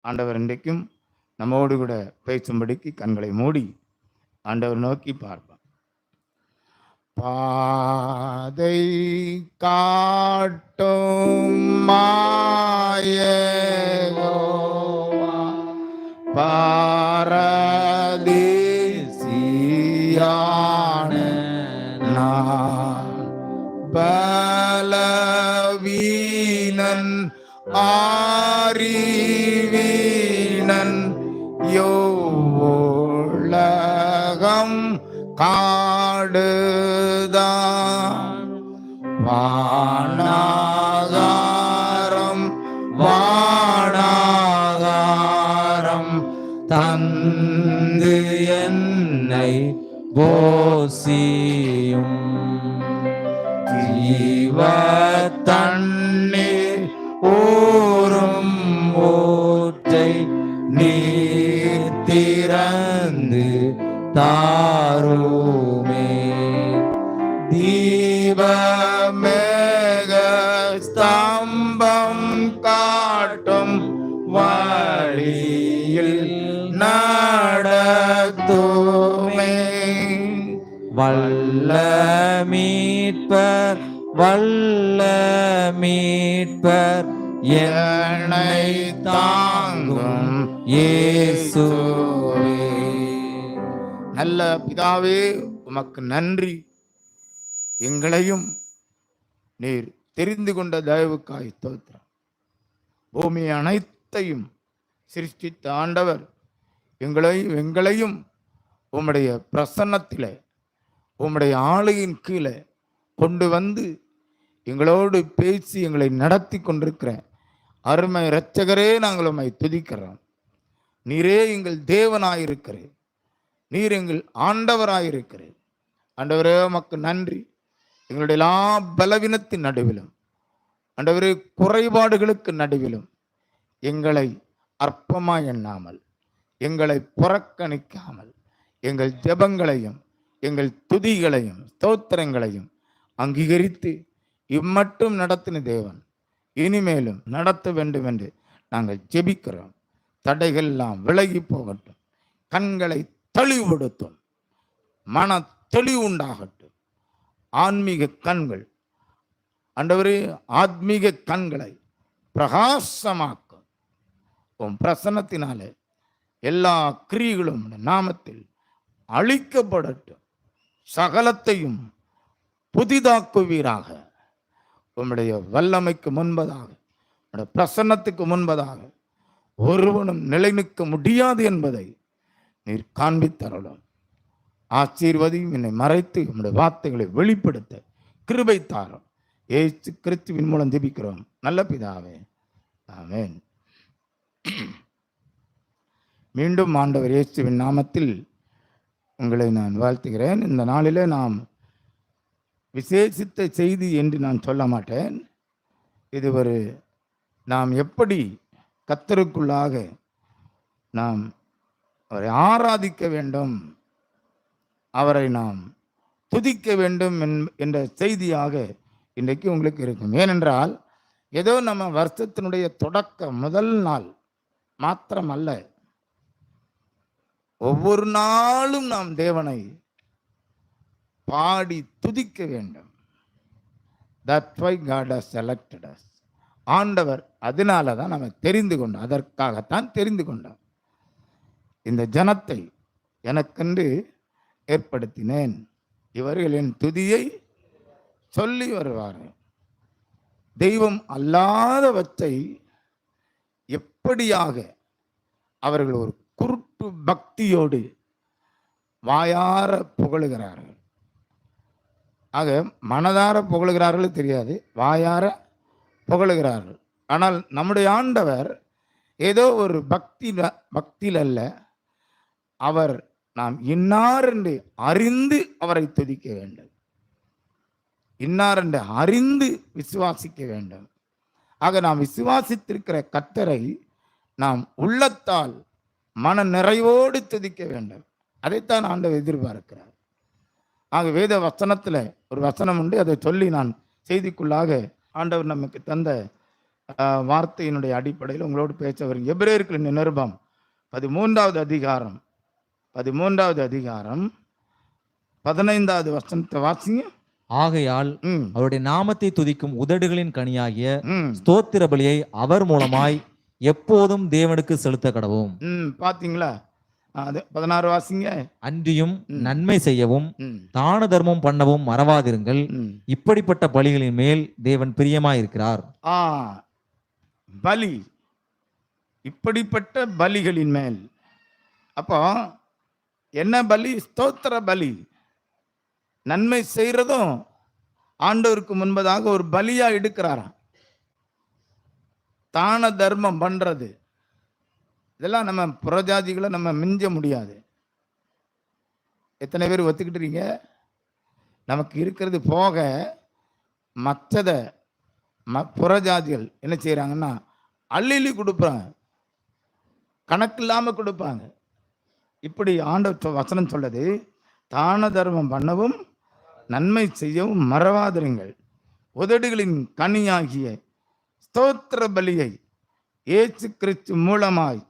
ஆண்டவர் இன்றைக்கும் நம்மோடு கூட பேசும்படிக்கு கண்களை மூடி ஆண்டவர் நோக்கி பார்ப்பான். பாதை காட்டும் மாயேகோவா பாரதேசியான நான் பலவீனன் ஆரிவீனன் யோலகம் காடுதான் வானாகாரம் வானாகாரம் தந்து என்னை போசியும் ஜீவ தண்ணீர் ஊரும் ஊற்றை நீர் திறந்து தாருமே தீபமேக ஸ்தம்பம் காட்டும் வழியில் நடத்துமே வல்ல மீட்பர் வல்ல மீட்பர் என்னை தாங்கும் இயேசுவே. நல்ல பிதாவே, உமக்கு நன்றி. எங்களையும் நீர் தெரிந்து கொண்ட தயவுக்காய் ஸ்தோத்திரம். பூமி அனைத்தையும் சிருஷ்டித்த ஆண்டவர் எங்களையும் உம்முடைய பிரசன்னத்திலே உம்முடைய ஆளுகையின் கீழே கொண்டு வந்து எங்களோடு பேசி எங்களை நடத்தி கொண்டிருக்கிற அருமை இரட்சகரே, நாங்கள் உம்மை துதிக்கிறோம். நீரே எங்கள் தேவனாயிருக்கிறேன், நீர் எங்கள் ஆண்டவராயிருக்கிறேன். ஆண்டவரே, உமக்கு நன்றி. எங்களுடைய எல்லா பலவீனத்தின் நடுவிலும், ஆண்டவரே, குறைபாடுகளுக்கு நடுவிலும் எங்களை அற்பமாய் எண்ணாமல், எங்களை புறக்கணிக்காமல், எங்கள் ஜெபங்களையும் எங்கள் துதிகளையும் ஸ்தோத்திரங்களையும் அங்கீகரித்து இம்மட்டும் நடத்தின தேவன் இனிமேலும் நடத்த வேண்டும் என்று நாங்கள் ஜெபிக்கிறோம். தடைகள் எல்லாம் விலகி போகட்டும், கண்களை தெளிவுபடுத்தும், மன தெளிவு உண்டாகட்டும். ஆன்மீக கண்கள் ஆண்டவரே, ஆத்மீக கண்களை பிரகாசமாக்கும். உம் பிரசன்னத்தினாலே எல்லா கிரியைகளும் நாமத்தில் அழிக்கப்படட்டும். சகலத்தையும் புதிதாக்குவீராக. உம்முடைய வல்லமைக்கு முன்பதாக, உம்முடைய பிரசன்னத்துக்கு முன்பதாக ஒருவனும் நிலை நிற்க முடியாது என்பதை நீர் காண்பித்தருளும். ஆசீர்வதியும். என்னை மறைத்து உம்முடைய வார்த்தைகளை வெளிப்படுத்த கிருபை தாரும். இயேசு கிறிஸ்துவின் மூலம் ஜெபிக்கிறோம் நல்ல பிதாவே, ஆமென். மீண்டும் ஆண்டவர் இயேசுவின் நாமத்தில் உங்களை நான் வாழ்த்துகிறேன். இந்த நாளிலே நாம் விசேஷித்த செய்தி என்று நான் சொல்ல மாட்டேன். இது நாம் எப்படி கர்த்தருக்குள்ளாக நாம் அவரை ஆராதிக்க வேண்டும், அவரை நாம் துதிக்க வேண்டும் என்ற செய்தியாக இன்றைக்கு உங்களுக்கு இருக்கும். ஏனென்றால் ஏதோ நம்ம வருஷத்தினுடைய தொடக்க முதல் நாள் மாத்திரம் அல்ல, ஒவ்வொரு நாளும் நாம் தேவனை பாடி துதிக்க வேண்டும். That's why God has selected us. ஆண்டவர் அதனால தான் நம்ம தெரிந்து கொண்டோம், அதற்காகத்தான் தெரிந்து கொண்டோம். இந்த ஜனத்தை எனக்கென்று ஏற்படுத்தினேன், இவர்கள் என் துதியை சொல்லி வருவார்கள். தெய்வம் அல்லாதவற்றை எப்படியாக அவர்கள் ஒரு குருட்டு பக்தியோடு வாயார புகழுகிறார்கள். ஆக மனதார புகழுகிறார்கள் தெரியாது, வாயார புகழுகிறார்கள். ஆனால் நம்முடைய ஆண்டவர் ஏதோ ஒரு பக்தியில் அல்ல, அவர் நாம் இன்னார் என்று அறிந்து அவரை துதிக்க வேண்டும், இன்னார் என்று அறிந்து விசுவாசிக்க வேண்டும். ஆக நாம் விசுவாசித்திருக்கிற கர்த்தரை நாம் உள்ளத்தால் மன நிறைவோடு துதிக்க வேண்டும். அதைத்தான் ஆண்டவர் எதிர்பார்க்கிறார். ஆக வேத வசனத்தில் ஒரு வசனம் உண்டு, அதை சொல்லி நான் செய்திக்குள்ளாக ஆண்டவர் நமக்கு தந்த வார்த்தையினுடைய அடிப்படையில் உங்களோடு பேச வருங்க. எபிரேயர்களின் நிருபம் 13வது அதிகாரம் 15வது வசனத்தை வாசிங்க. ஆகையால் ம் அவருடைய நாமத்தை துதிக்கும் உதடுகளின் கனியாகிய ம் ஸ்தோத்திர பலியை அவர் மூலமாய் எப்போதும் தேவனுக்கு செலுத்த கடவும். பார்த்தீங்களா? அது 16 வாசிங்க. அன்றியும் நன்மை செய்யவும் ம் தான தர்மம் பண்ணவும் மறவாதிருங்கள். ம் இப்படிப்பட்ட பலிகளின் மேல் தேவன் பிரியமாயிருக்கிறார். ஆ பலி, இப்படிப்பட்ட பலிகளின் மேல். அப்போ என்ன பலி? ஸ்தோத்திர பலி. நன்மை செய்யறதும் ஆண்டவருக்கு முன்பதாக ஒரு பலியா எடுக்கிறாராம். தான தர்மம் பண்றது, இதெல்லாம் நம்ம புறஜாதிகளை நம்ம மிஞ்ச முடியாது. எத்தனை பேர் ஒத்துக்கிட்டுறீங்க? நமக்கு இருக்கிறது போக மற்றதை புறஜாதிகள் என்ன செய்யறாங்கன்னா அள்ளி கொடுப்பாங்க, கணக்கு இல்லாம கொடுப்பாங்க. இப்படி ஆண்டவர் வசனம் சொல்லுது, தான தர்மம் பண்ணவும் நன்மை செய்யவும் மறவாதிருங்கள். உதடுகளின் கனியாகிய ஸ்தோத்திர பலியை இயேசு கிறிஸ்து மூலமாய்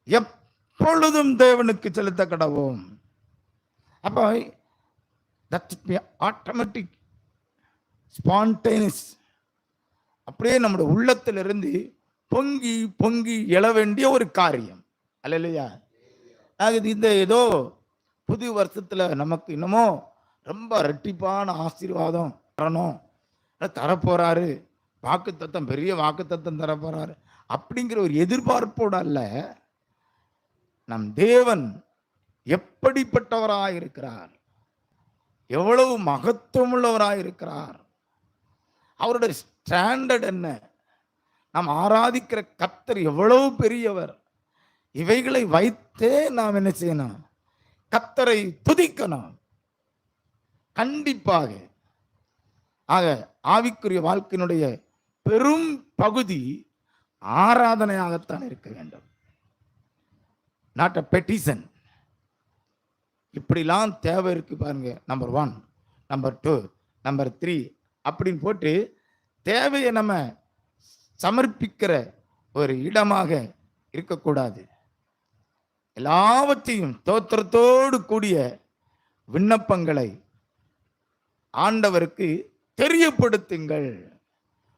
எப்பொழுதும் தேவனுக்கு செலுத்த கடவோம். அப்போ ஆட்டோமேட்டிக் ஸ்பான்டேனியஸ், அப்படியே நம்முடைய உள்ளத்திலிருந்து பொங்கி பொங்கி எழ வேண்டிய ஒரு காரியம் அல்லையா? அது இந்த ஏதோ புது வருஷத்துல நமக்கு இன்னமோ ரொம்ப ரெட்டிப்பான ஆசீர்வாதம் தரணும், தரப்போறாரு, வாக்குத்தத்தம், பெரிய வாக்குத்தத்தம் தரப்போறாரு அப்படிங்கிற ஒரு எதிர்பார்ப்போட அல்ல. நம் தேவன் எப்படிப்பட்டவராயிருக்கிறார், எவ்வளவு மகத்துவமுள்ளவராயிருக்கிறார், அவருடைய ஸ்டாண்டர்ட் என்ன, நாம் ஆராதிக்கிற கர்த்தர் எவ்வளவு பெரியவர், இவைகளை வைத்தே நாம் என்ன செய்யணும்? கர்த்தரை துதிக்கணும் கண்டிப்பாக. ஆக ஆவிக்குரிய வாழ்க்கையினுடைய பெரும் பகுதி ஆராதனையாகத்தான் இருக்க வேண்டும், நாட் அ பெட்டிஷன். இப்படிலாம் தேவை இருக்கு பாருங்க. நம்பர் 1, நம்பர் 2, நம்பர் 3 அப்படின்னு போட்டு தேவையை நம்ம சமர்ப்பிக்கிற ஒரு இடமாக இருக்கக்கூடாது. எல்லாவற்றையும் தோத்திரத்தோடு கூடிய விண்ணப்பங்களை ஆண்டவருக்கு தெரியப்படுத்துங்கள்.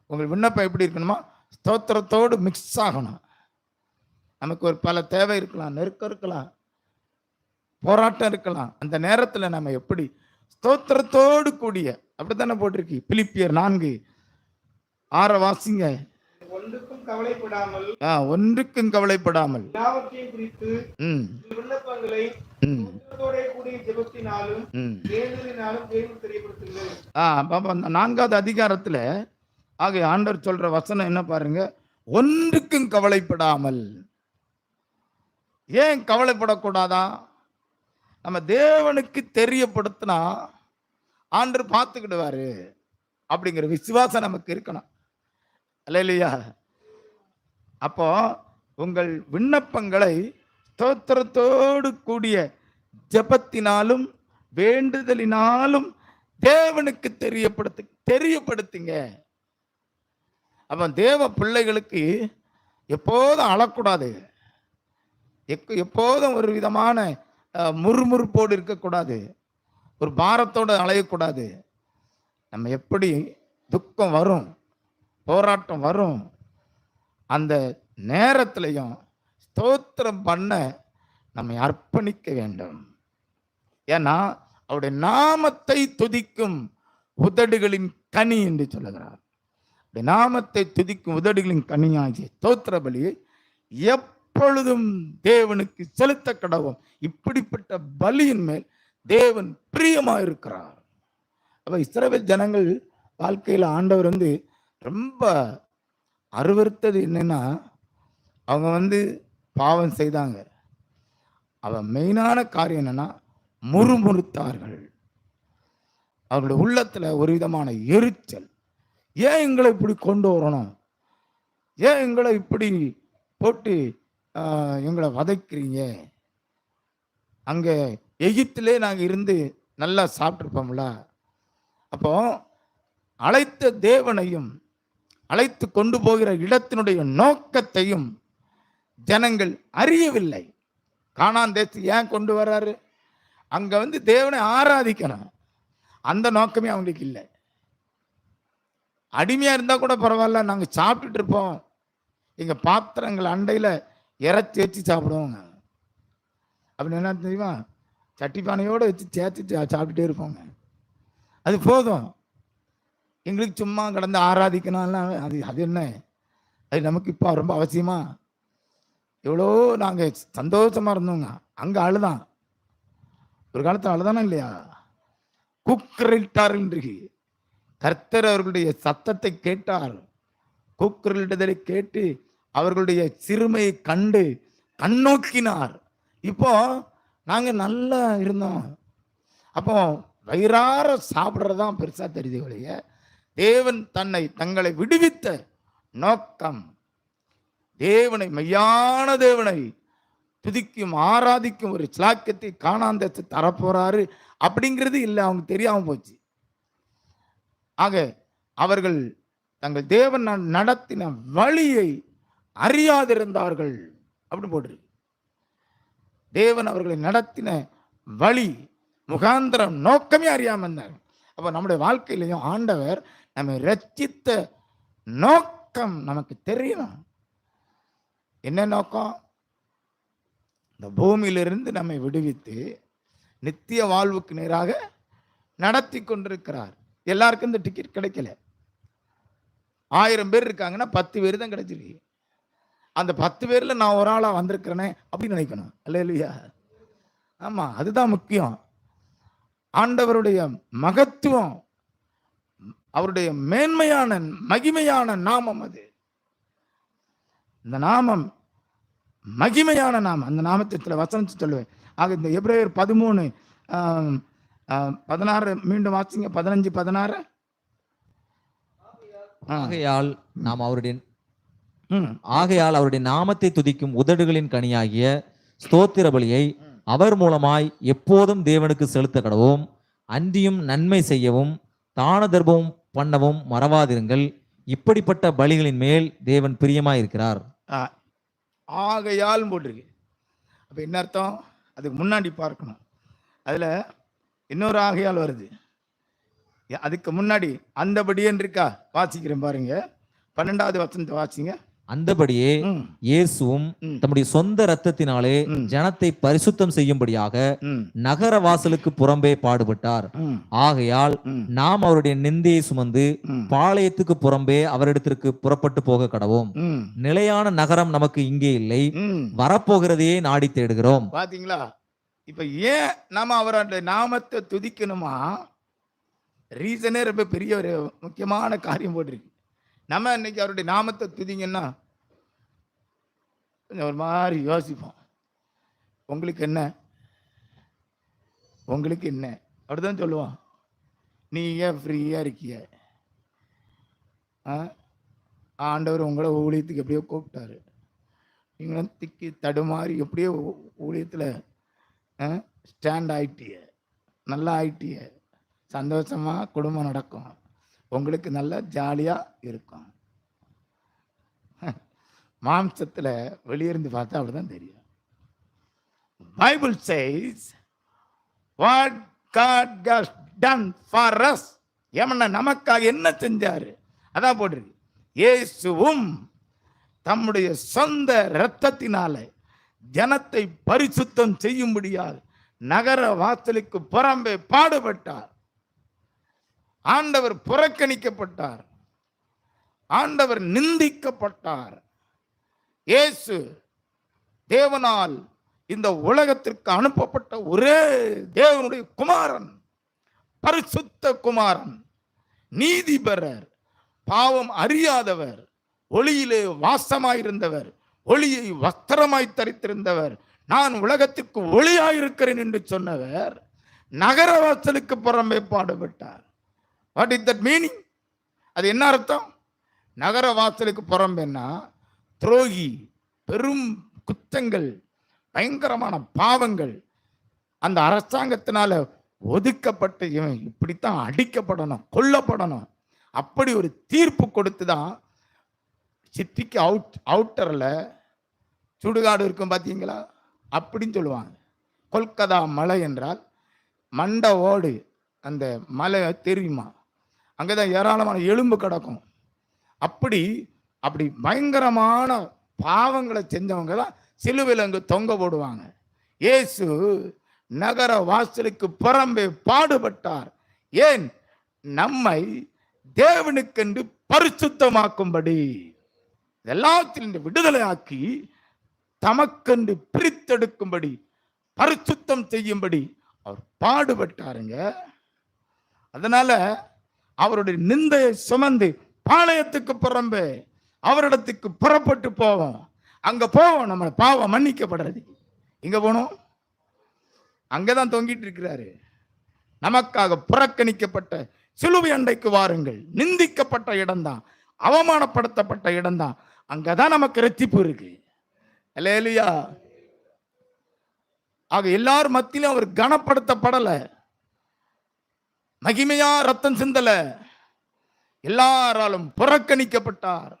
உங்கள் விண்ணப்பம் எப்படி இருக்கணுமா? ஸ்தோத்திரத்தோடு மிக்ஸ் ஆகணும். நமக்கு ஒரு பல தேவை இருக்கலாம், நெருக்கம் இருக்கலாம், போராட்டம் இருக்கலாம். அந்த நேரத்தில் நம்ம எப்படி ஸ்தோத்திரத்தோடு கூடிய, அப்படித்தானே போட்டிருக்கு பிலிப்பியர் 4:6 வாசிங்க. ஒன்றுக்கும் கவலைப்படாமல் ஒன்றுக்கும் கவலைப்படாமல் எல்லாவற்றையும் குறித்து விண்ணப்பங்களை கூடிய ஜெபத்தினாலும் வேண்டுதலினாலும் தேவனுக்கு தெரியப்படுத்துங்கள். 4வது அதிகாரத்துல ஆக ஆண்டவர் சொல்ற வசனம் என்ன பாருங்க? ஒன்றுக்கும் கவலைப்படாமல். ஏன் கவலைப்படக்கூடாதா? நம்ம தேவனுக்கு தெரியப்படுத்தினா ஆண்டவர் பார்த்துக்கிடுவாரு அப்படிங்கிற விசுவாசம் நமக்கு இருக்கணும் இல்லையா? அப்போ உங்கள் விண்ணப்பங்களை ஸ்தோத்திரத்தோடு கூடிய ஜெபத்தினாலும் வேண்டுதலினாலும் தேவனுக்கு தெரியப்படுத்துங்க. அப்ப தேவ பிள்ளைகளுக்கு எப்போதும் அழக்கூடாது, எப்போதும் ஒரு விதமான முறுமுறுப்போடு இருக்கக்கூடாது, ஒரு பாரத்தோடு அலையக்கூடாது. நம்ம எப்படி துக்கம் வரும், போராட்டம் வரும், அந்த நேரத்திலையும் ஸ்தோத்திரம் பண்ண நம்மை அர்ப்பணிக்க வேண்டும். ஏன்னா அவருடைய நாமத்தை துதிக்கும் உதடுகளின் கனி என்று சொல்லுகிறார். நாமத்தை துதிக்கும் உதடுகளின் கனியாகிய ஸ்தோத்திர பலியை எப்பொழுதும் தேவனுக்கு செலுத்த கடவும். இப்படிப்பட்ட பலியின் மேல் தேவன் பிரியமாயிருக்கிறார். அப்ப இஸ்ரவேல் ஜனங்கள் வாழ்க்கையில் ஆண்டவர் ரொம்ப அருவருத்தது என்னன்னா, அவங்க பாவம் செய்தாங்க. அவன் மெயினான காரியம் என்னன்னா, முறுமுறுத்தார்கள். அவர்களுடைய உள்ளத்துல ஒரு விதமான எரிச்சல். ஏன் எங்களை இப்படி கொண்டு வரணும், ஏன் எங்களை இப்படி போட்டு எங்களை வதைக்கிறீங்க, அங்க எகிப்திலே நாங்கள் இருந்து நல்லா சாப்பிட்ருப்போம்ல. அப்போ அழைத்த தேவனையும் அழைத்து கொண்டு போகிற இடத்தினுடைய நோக்கத்தையும் ஜனங்கள் அறியவில்லை. கானான் தேசத்துக்கு ஏன் கொண்டு வர்றாரு? அங்க வந்து தேவனை ஆராதிக்கணும். அந்த நோக்கமே அவங்களுக்கு இல்லை. அடிமையா இருந்தா கூட பரவாயில்ல, நாங்க சாப்பிட்டுட்டு இருப்போம், எங்க பாத்திரங்கள் அண்டையில இறைச்சி வச்சு சாப்பிடுவோங்க. அப்படின்னு என்ன தெரியுமா? சட்டி பானையோடு வச்சு சேர்த்து சாப்பிட்டுட்டே இருப்போங்க. அது போதும், எங்களுக்கு சும்மா கடந்து ஆராதிக்கணும்லாம் அது அது என்ன? அது நமக்கு இப்போ ரொம்ப அவசியமா? எவ்வளோ நாங்கள் சந்தோஷமா இருந்தோங்க. அங்கே அழுதான், ஒரு காலத்தில் அழுதானா இல்லையா? கூக்குரலிட்டார் என்று கர்த்தர் அவர்களுடைய சத்தத்தை கேட்டார். கூக்குரலிட்டதை கேட்டு அவர்களுடைய சிறுமையை கண்டு கண்ணோக்கினார். இப்போ நாங்க நல்லா இருந்தோம். அப்போ வயிறார சாப்பிட்றதான் பெருசா தெரியுது ஒழிய தேவன் தங்களை விடுவித்த நோக்கம், தேவனை, மெய்யான தேவனை துதிக்கும் ஆராதிக்கும் ஒரு சிலாக்கியத்தை கானான் தேசத்தை தரப்போறாரு அப்படிங்கிறது இல்லை, அவங்க தெரியாம போச்சு. ஆக அவர்கள் தங்கள் தேவன் நடத்தின வழியை அறியாதிருந்தார்கள் அப்படின்னு போட்டிருக்கு. தேவன் அவர்களை நடத்தின வழி முகாந்திரம் நோக்கமே அறியாம இருந்தார். அப்ப நம்முடைய வாழ்க்கையிலையும் ஆண்டவர் நம்மை ரட்சித்த நோக்கம் நமக்கு தெரியணும். என்ன நோக்கம்? இந்த பூமியிலிருந்து நம்மை விடுவித்து நித்திய வாழ்வுக்கு நேராக நடத்தி கொண்டிருக்கிறார். எல்லாருக்கும் இந்த டிக்கெட் கிடைக்கல. 1000 பேர் இருக்காங்கன்னா 10 பேர் தான் கிடைச்சிருக்கு. அந்த 10 பேர்ல நான் ஒரு ஆளா வந்திருக்கிறேனே அப்படின்னு நினைக்கணும். அல்லேலூயா. ஆமா, அதுதான் முக்கியம். ஆண்டவருடைய மகத்துவம், அவருடைய மேன்மையான மகிமையான நாமம் அது. இந்த நாமம் மகிமையான நாமம். அந்த நாமத்தை சில வசனத்தை சொல்லுவேன். ஆக இந்த எபிரேயர் 13:16 மீண்டும் வாசிங்க. 15:16. ஆகையால் அவருடைய நாமத்தை துதிக்கும் உதடுகளின் கனியாகிய ஸ்தோத்திர பலியை அவர் மூலமாய் எப்போதும் தேவனுக்கு செலுத்த கடவும், அன்றியும் நன்மை செய்யவும் தான தர்மம் பண்ணவும் மறவாதிருங்கள். இப்படிப்பட்ட பலிகளின் மேல் தேவன் பிரியமாயிருக்கிறார். ஆகையால் போட்டிருக்கு. அப்ப என்ன அர்த்தம்? அதுக்கு முன்னாடி பார்க்கணும். அதுல இன்னொரு ஆகையால் வருது. அதுக்கு முன்னாடி அந்தபடியேன்னு இருக்கா? வாசிக்கிறேன் பாருங்க. 12வது வசனத்தை வாசிங்க. அந்தபடியே இயேசுவும் தம்முடைய சொந்த இரத்தத்தினாலே ஜனத்தை பரிசுத்தம் செய்யும்படியாக நகர வாசலுக்கு புறம்பே பாடுபட்டார். ஆகையால் நாம் அவருடைய நிந்தையை சுமந்து பாளையத்துக்கு புறம்பே அவரிடத்திற்கு புறப்பட்டு போக கடவோம். நிலையான நகரம் நமக்கு இங்கே இல்லை, வரப்போகிறதையே நாடி தேடுகிறோம். பாத்தீங்களா? இப்ப ஏன் நாம அவருடைய நாமத்தை துதிக்கணுமா? ரீசனே ரொம்ப பெரிய ஒரு முக்கியமான காரியம் போட்டிருக்கு. நம்ம இன்னைக்கு அவருடைய நாமத்தை துதிங்கன்னா கொஞ்சம் ஒரு மாதிரி யோசிப்போம். உங்களுக்கு என்ன, உங்களுக்கு என்ன அப்படிதான் சொல்லுவோம். நீங்க ஃப்ரீயா இருக்கிய, ஆண்டவர் உங்களை ஊழியத்துக்கு எப்படியோ கூப்பிட்டாரு, நீங்களும் திக்கி தடுமாறி எப்படியோ ஊழியத்துல ஸ்டாண்ட் ஆயிட்டிய, நல்லா ஆயிட்டிய, சந்தோஷமா குடும்பம் நடக்கும், உங்களுக்கு நல்லா ஜாலியா இருக்கும். மாம்சத்துல வெளியிருந்து பார்த்தா அப்படிதான் தெரியும். Bible says what God has done for us. ஏமன்னா நமக்காக என்ன செஞ்சாரு அதான் போட்டிருக்கு. இயேசுவும் தம்முடைய சொந்த இரத்தத்தினால ஜனத்தை பரிசுத்தம் செய்யும்படியாக நகர வாசலுக்கு புறம்பே பாடுபட்டார். ஆண்டவர் புறக்கணிக்கப்பட்டார், ஆண்டவர் நிந்திக்கப்பட்டார். இயேசு தேவனால் இந்த உலகத்திற்கு அனுப்பப்பட்ட ஒரே தேவனுடைய குமாரன், பரிசுத்த குமாரன், நீதிபரர், பாவம் அறியாதவர், ஒளியிலே வாசமாயிருந்தவர், ஒளியை வஸ்திரமாய் தரித்திருந்தவர், நான் உலகத்திற்கு ஒளியாயிருக்கிறேன் என்று சொன்னவர் நகர வாசலுக்கு புறம்பே பாடுபட்டார். What is that meaning? அது என்ன அர்த்தம்? நகர வாசலுக்கு புறம்பேன்னா துரோகி, பெரும் குற்றங்கள், பயங்கரமான பாவங்கள், அந்த அரசாங்கத்தினால ஒதுக்கப்பட்ட இவன் இப்படித்தான் அடிக்கப்படணும், கொல்லப்படணும், அப்படி ஒரு தீர்ப்பு கொடுத்துதான் சிட்டிக்கு அவுட்டர்ல சுடுகாடு இருக்கும் பார்த்தீங்களா, அப்படின்னு சொல்லுவாங்க. கொல்கத்தா மலை என்றால் மண்ட ஓடு, அந்த மலை தெரியுமா, அங்கதான் ஏராளமான எலும்பு கிடக்கும். அப்படி அப்படி பயங்கரமான பாவங்களை செஞ்சவங்க தான் சிலுவையில் அங்கு தொங்க போடுவாங்க. இயேசு நகர வாசலுக்கு புறம்பே பாடுபட்டார். ஏன்? நம்மை தேவனுக்கென்று பரிசுத்தமாக்கும்படி, எல்லாத்திலிருந்து விடுதலையாக்கி தமக்கென்று பிரித்தெடுக்கும்படி, பரிசுத்தம் செய்யும்படி அவர் பாடுபட்டாருங்க. அதனால அவருடைய நிந்தையை சுமந்து பாளையத்துக்கு புறம்பே அவரிடத்துக்கு புறப்பட்டு போவோம். அங்க போவோம், நம்ம பாவம் மன்னிக்கப்படுறது. இங்க போனோம், அங்கதான் தொங்கிட்டு இருக்கிறாரு. நமக்காக புறக்கணிக்கப்பட்ட சிலுவை அண்டைக்கு வாருங்கள். நிந்திக்கப்பட்ட இடம்தான், அவமானப்படுத்தப்பட்ட இடம்தான், அங்கதான் நமக்கு இரட்சிப்பு இருக்கு. அல்லேலூயா. ஆக எல்லாரும் மத்தியிலும் அவர் கனப்படுத்தப்படல, மகிமையா ரத்தம் சிந்தல, எல்லாராலும் புறக்கணிக்கப்பட்டார்.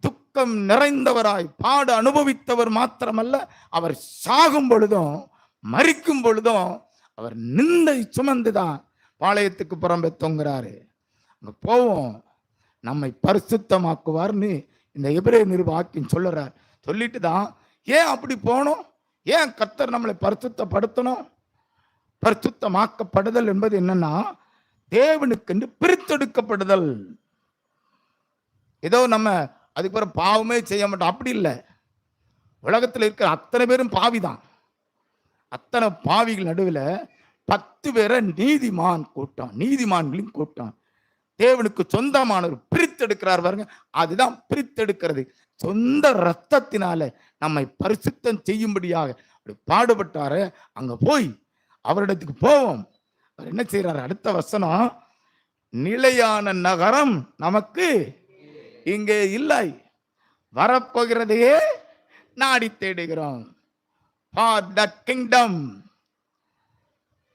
துக்கம் நிறைந்தவராய் பாடு அனுபவித்தவர் மாத்திரமல்ல, அவர் சாகும் பொழுதும் மரிக்கும் பொழுதும் அவர் நிந்தை சுமந்துதான் பாளையத்துக்கு புறம்பே தொங்குறாரு. அங்க போவோம், நம்மை பரிசுத்தமாக்குவார்னு இந்த எபிரேய நிருபம் சொல்லுறார். சொல்லிட்டு தான் ஏன் அப்படி போனோம், ஏன் கர்த்தர் நம்மளை பரிசுத்தப்படுத்தணும்? பரிசுத்தமாக்கப்படுதல் என்பது என்னன்னா, தேவனுக்கென்று பிரித்தெடுக்கப்படுதல். ஏதோ நம்ம அதுக்கு பிறகு பாவமே செய்ய மாட்டோம், அப்படி இல்லை. உலகத்தில் இருக்கிற அத்தனை பேரும் பாவிதான். அத்தனை பாவிகள் நடுவில் 10 பேரை நீதிமான் கூட்டம், நீதிமான்களின் கூட்டம், தேவனுக்கு சொந்தமானவர் பிரித்தெடுக்கிறார் பாருங்க. அதுதான் பிரித்தெடுக்கிறது. சொந்த ரத்தத்தினால நம்மை பரிசுத்தம் செய்யும்படியாக பாடுபட்டாரு. அங்க போய் அவரிடத்துக்கு போவோம். அவர் என்ன செய்யறாரு? அடுத்த வசனம், நிலையான நகரம் நமக்கு இங்கே இல்லை, வரப்போகிறதையே நாடி தேடுகிறோம். For that kingdom,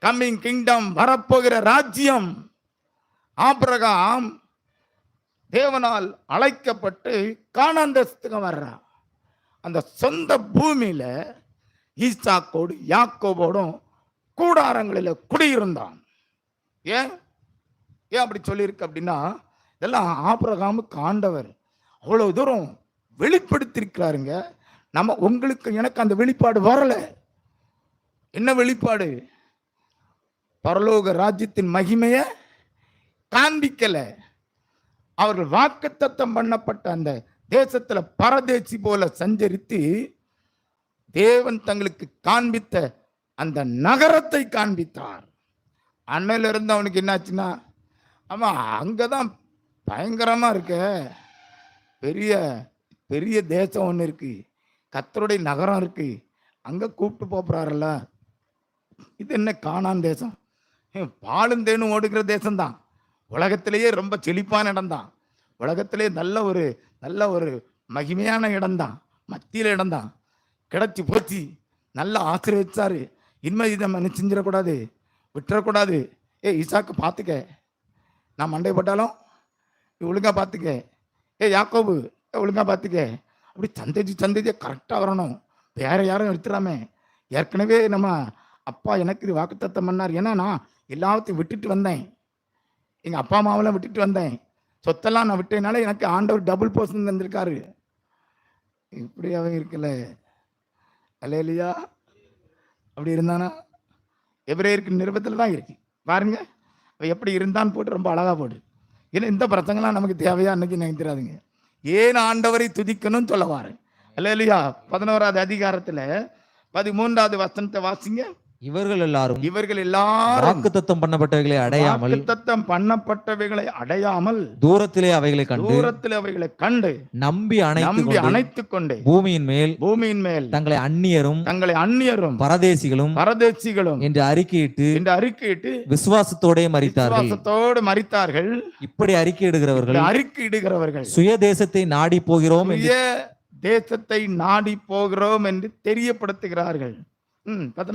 coming kingdom, வரப்போகிற ராஜ்யம். ஆபிரகாம் தேவனால் அழைக்கப்பட்டு கானான் தேசத்துக்கு வர்றான். அந்த சொந்த பூமியில ஈசாக்கோடு யாக்கோபோடும் கூடாரங்களில் குடியிருந்தான். ஏன் அப்படி சொல்லியிருக்கு அப்படின்னா, இதெல்லாம் ஆபிரகாமுக்கு ஆண்டவர் அவ்வளவு தூரம் வெளிப்படுத்திருக்கிறாருங்க. நம்ம உங்களுக்கு எனக்கு அந்த வெளிப்பாடு வரல. என்ன வெளிப்பாடு? பரலோக ராஜ்யத்தின் மகிமைய காண்பிக்கல. அவர்கள் வாக்குத்தத்தம் பண்ணப்பட்ட அந்த தேசத்துல பரதேசி போல சஞ்சரித்து தேவன் தங்களுக்கு காண்பித்த அந்த நகரத்தை காண்பித்தார். அன்னையில இருந்து அவனுக்கு என்னாச்சுன்னா, ஆமா அங்கதான் பயங்கரமா இருக்க, பெரிய பெரிய தேசம் ஒன்று இருக்கு, கர்த்தருடைய நகரம் இருக்கு, அங்க கூப்பிட்டு போறாருல்ல. இது என்ன கானான் தேசம்? பாலும் தேனும் ஓடுகிற தேசம்தான். உலகத்திலேயே ரொம்ப செழிப்பான இடம்தான். உலகத்திலே நல்ல ஒரு மகிமையான இடம்தான், மத்தியில இடம்தான். கிடைச்சி போச்சு, நல்லா ஆசீர்வதிச்சாரு. இனிமே இதை செஞ்சிடக்கூடாது, விட்டுறக்கூடாது. ஈசாக்கு பார்த்துக்க, நான் மண்டை போட்டாலும் ஒழுங்கா பார்த்துக்க. யாக்கோபு ஒழுங்கா பார்த்துக்க. அப்படி சந்ததியை கரெக்டாக வரணும், வேற யாரும் எடுத்துடாமே. ஏற்கனவே நம்ம அப்பா எனக்கு இது வாக்குத்தத்தம் பண்ணார். ஏன்னா நான் எல்லாத்தையும் விட்டுட்டு வந்தேன், எங்கள் அப்பா அம்மாவெல்லாம் விட்டுட்டு வந்தேன், சொத்தெல்லாம் நான் விட்டதுனால எனக்கு ஆண்டவர் டபுள் போர்ஷன் தந்திருக்காரு. இப்படி அவன் இருக்கல. அல்லேலூயா. அப்படி இருந்தானா? எபிரேயருக்கு நிருபத்தில் தான் இருக்கு பாருங்க. அவன் எப்படி இருந்தான்னு போட்டு ரொம்ப அழகா போட்டு. ஏன்னா இந்த பிரசங்கெல்லாம் நமக்கு தேவையா அன்னைக்கு நினைக்கிறாதுங்க. ஏன் ஆண்டவரை துதிக்கணும்னு சொல்ல வாரேன். அல்லேலூயா. 11வது அதிகாரத்துல 13வது வசனத்தை வாசிங்க. இவர்கள் எல்லாரும் வாக்குத்தத்தம் பண்ணப்பட்டவைகளை அடையாமல் தூரத்திலே அவைகளை கண்டு நம்பி அணைத்துக் கொண்டு பூமியின் மேல் தங்களை அந்நியரும் பரதேசிகளும் என்று அறிக்கையிட்டு விசுவாசத்தோடு மரித்தார்கள். இப்படி அறிக்கையிடுகிறவர்கள் சுய தேசத்தை நாடி போகிறோம் என்று தெரியப்படுத்துகிறார்கள்.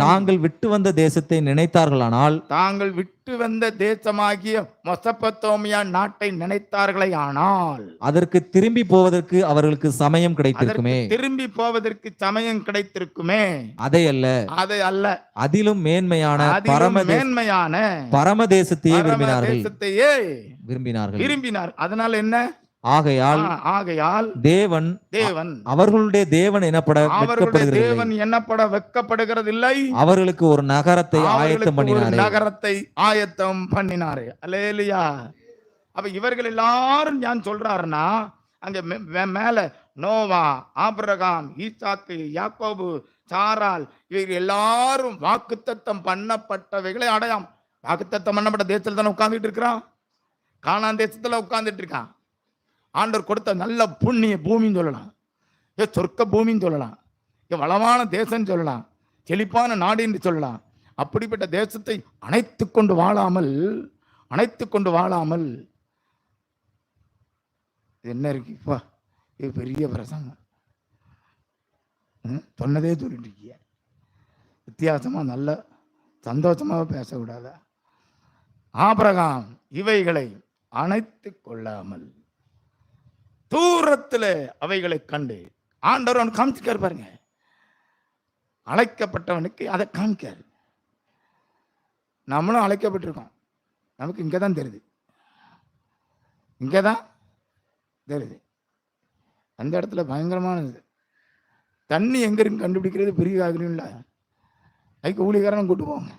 தாங்கள் விட்டு வந்த தேசத்தை நினைத்தார்களானால் தாங்கள் விட்டு வந்த தேசமாகிய மொசபத்தோமியா நாட்டை நினைத்தார்களே ஆனால் அதற்கு திரும்பி போவதற்கு அவர்களுக்கு சமயம் கிடைத்திருக்குமே. திரும்பி போவதற்கு சமயம் கிடைத்திருக்குமே. அதை அல்ல, அதை அல்ல, அதிலும் மேன்மையான மேன்மையான பரம தேசத்தையே விரும்பினார்கள். விரும்பினார். அதனால என்ன? ஆகையால் தேவன் அவர்களுடைய தேவன் என்னப்பட வெட்கப்படுகிறது இல்லை, அவர்களுக்கு ஒரு நகரத்தை ஆயத்தம் பண்ணினாரு. அல்லேலூயா. அப்ப இவர்கள் எல்லாரும் ஞான் சொல்றாருன்னா, அங்க மேல நோவா, ஆபிரகாம், ஈசாக்கு, யாக்கோபு, சாரால் இவர்கள் எல்லாரும் வாக்குத்தத்தம் பண்ணப்பட்டவைகளை அடையாம். வாக்குத்தத்தம் பண்ணப்பட்ட தேசத்துல தானே உட்கார்ந்துட்டு இருக்கிறான். கானான் தேசத்துல உட்கார்ந்துட்டு இருக்கான். ஆண்டவர் கொடுத்த நல்ல புண்ணிய பூமின்னு சொல்லலாம், சொர்க்க பூமின்னு சொல்லலாம், வளமான தேசம் சொல்லலாம், செழிப்பான நாடு என்று சொல்லலாம். அப்படிப்பட்ட தேசத்தை அணைத்து கொண்டு வாழாமல் என்ன இருக்கு இப்போ? இது பெரிய பிரசங்கம், சொன்னதே சொல்லிட்டு இருக்கிய. வித்தியாசமா நல்ல சந்தோஷமாக பேசக்கூடாதா? ஆபிரகாம் இவைகளை அணைத்து கொள்ளாமல் தூரத்துல அவைகளை கண்டு ஆண்டவர் அவன் காமிச்சுக்காரு. பாருங்க, அழைக்கப்பட்டவனுக்கு அதை காமிக்காரு. நம்மளும் அழைக்கப்பட்டிருக்கோம், நமக்கு இங்கதான் தெரியுது, அந்த இடத்துல பயங்கரமானது. தண்ணி எங்க இருக்கு கண்டுபிடிக்கிறது பெரிய காரியம் இல்லை. அதுக்கு ஊழியக்காரன் கூட்டு போவாங்க.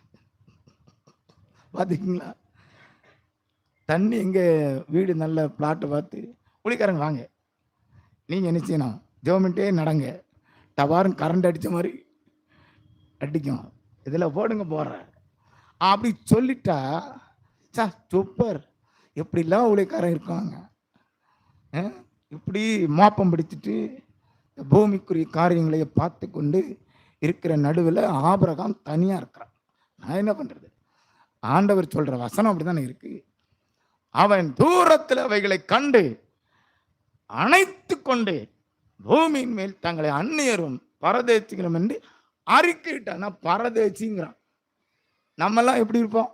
பார்த்துக்கிங்களா? தண்ணி எங்க வீடு நல்ல பிளாட்டை பார்த்து ஊழியக்காரங்க வாங்க, நீங்க என்ன செய்யணும், ஜோமெண்ட்டே நடங்க, டபாரும் கரண்ட் அடிச்ச மாதிரி அடிக்கும், இதில் போடுங்க போடுற அப்படி சொல்லிட்டா சார் சூப்பர். எப்படிலாம் ஊழியக்காரன் இருக்காங்க, இப்படி மோப்பம் பிடிச்சிட்டு பூமிக்குரிய காரியங்களை பார்த்து கொண்டு இருக்கிற நடுவில் ஆபிரகாம் தனியா இருக்கிறான். நான் என்ன பண்றது? ஆண்டவர் சொல்ற வசனம் அப்படித்தானே இருக்கு. அவன் தூரத்தில் அவைகளை கண்டு அணைத்து கொண்டு பூமியின் மேல் தங்களை அந்நியரும் பரதேசிகளும் என்று அறிக்கையிட்டான். பரதேசிங்கிறான். நம்மெல்லாம் எப்படி இருப்போம்?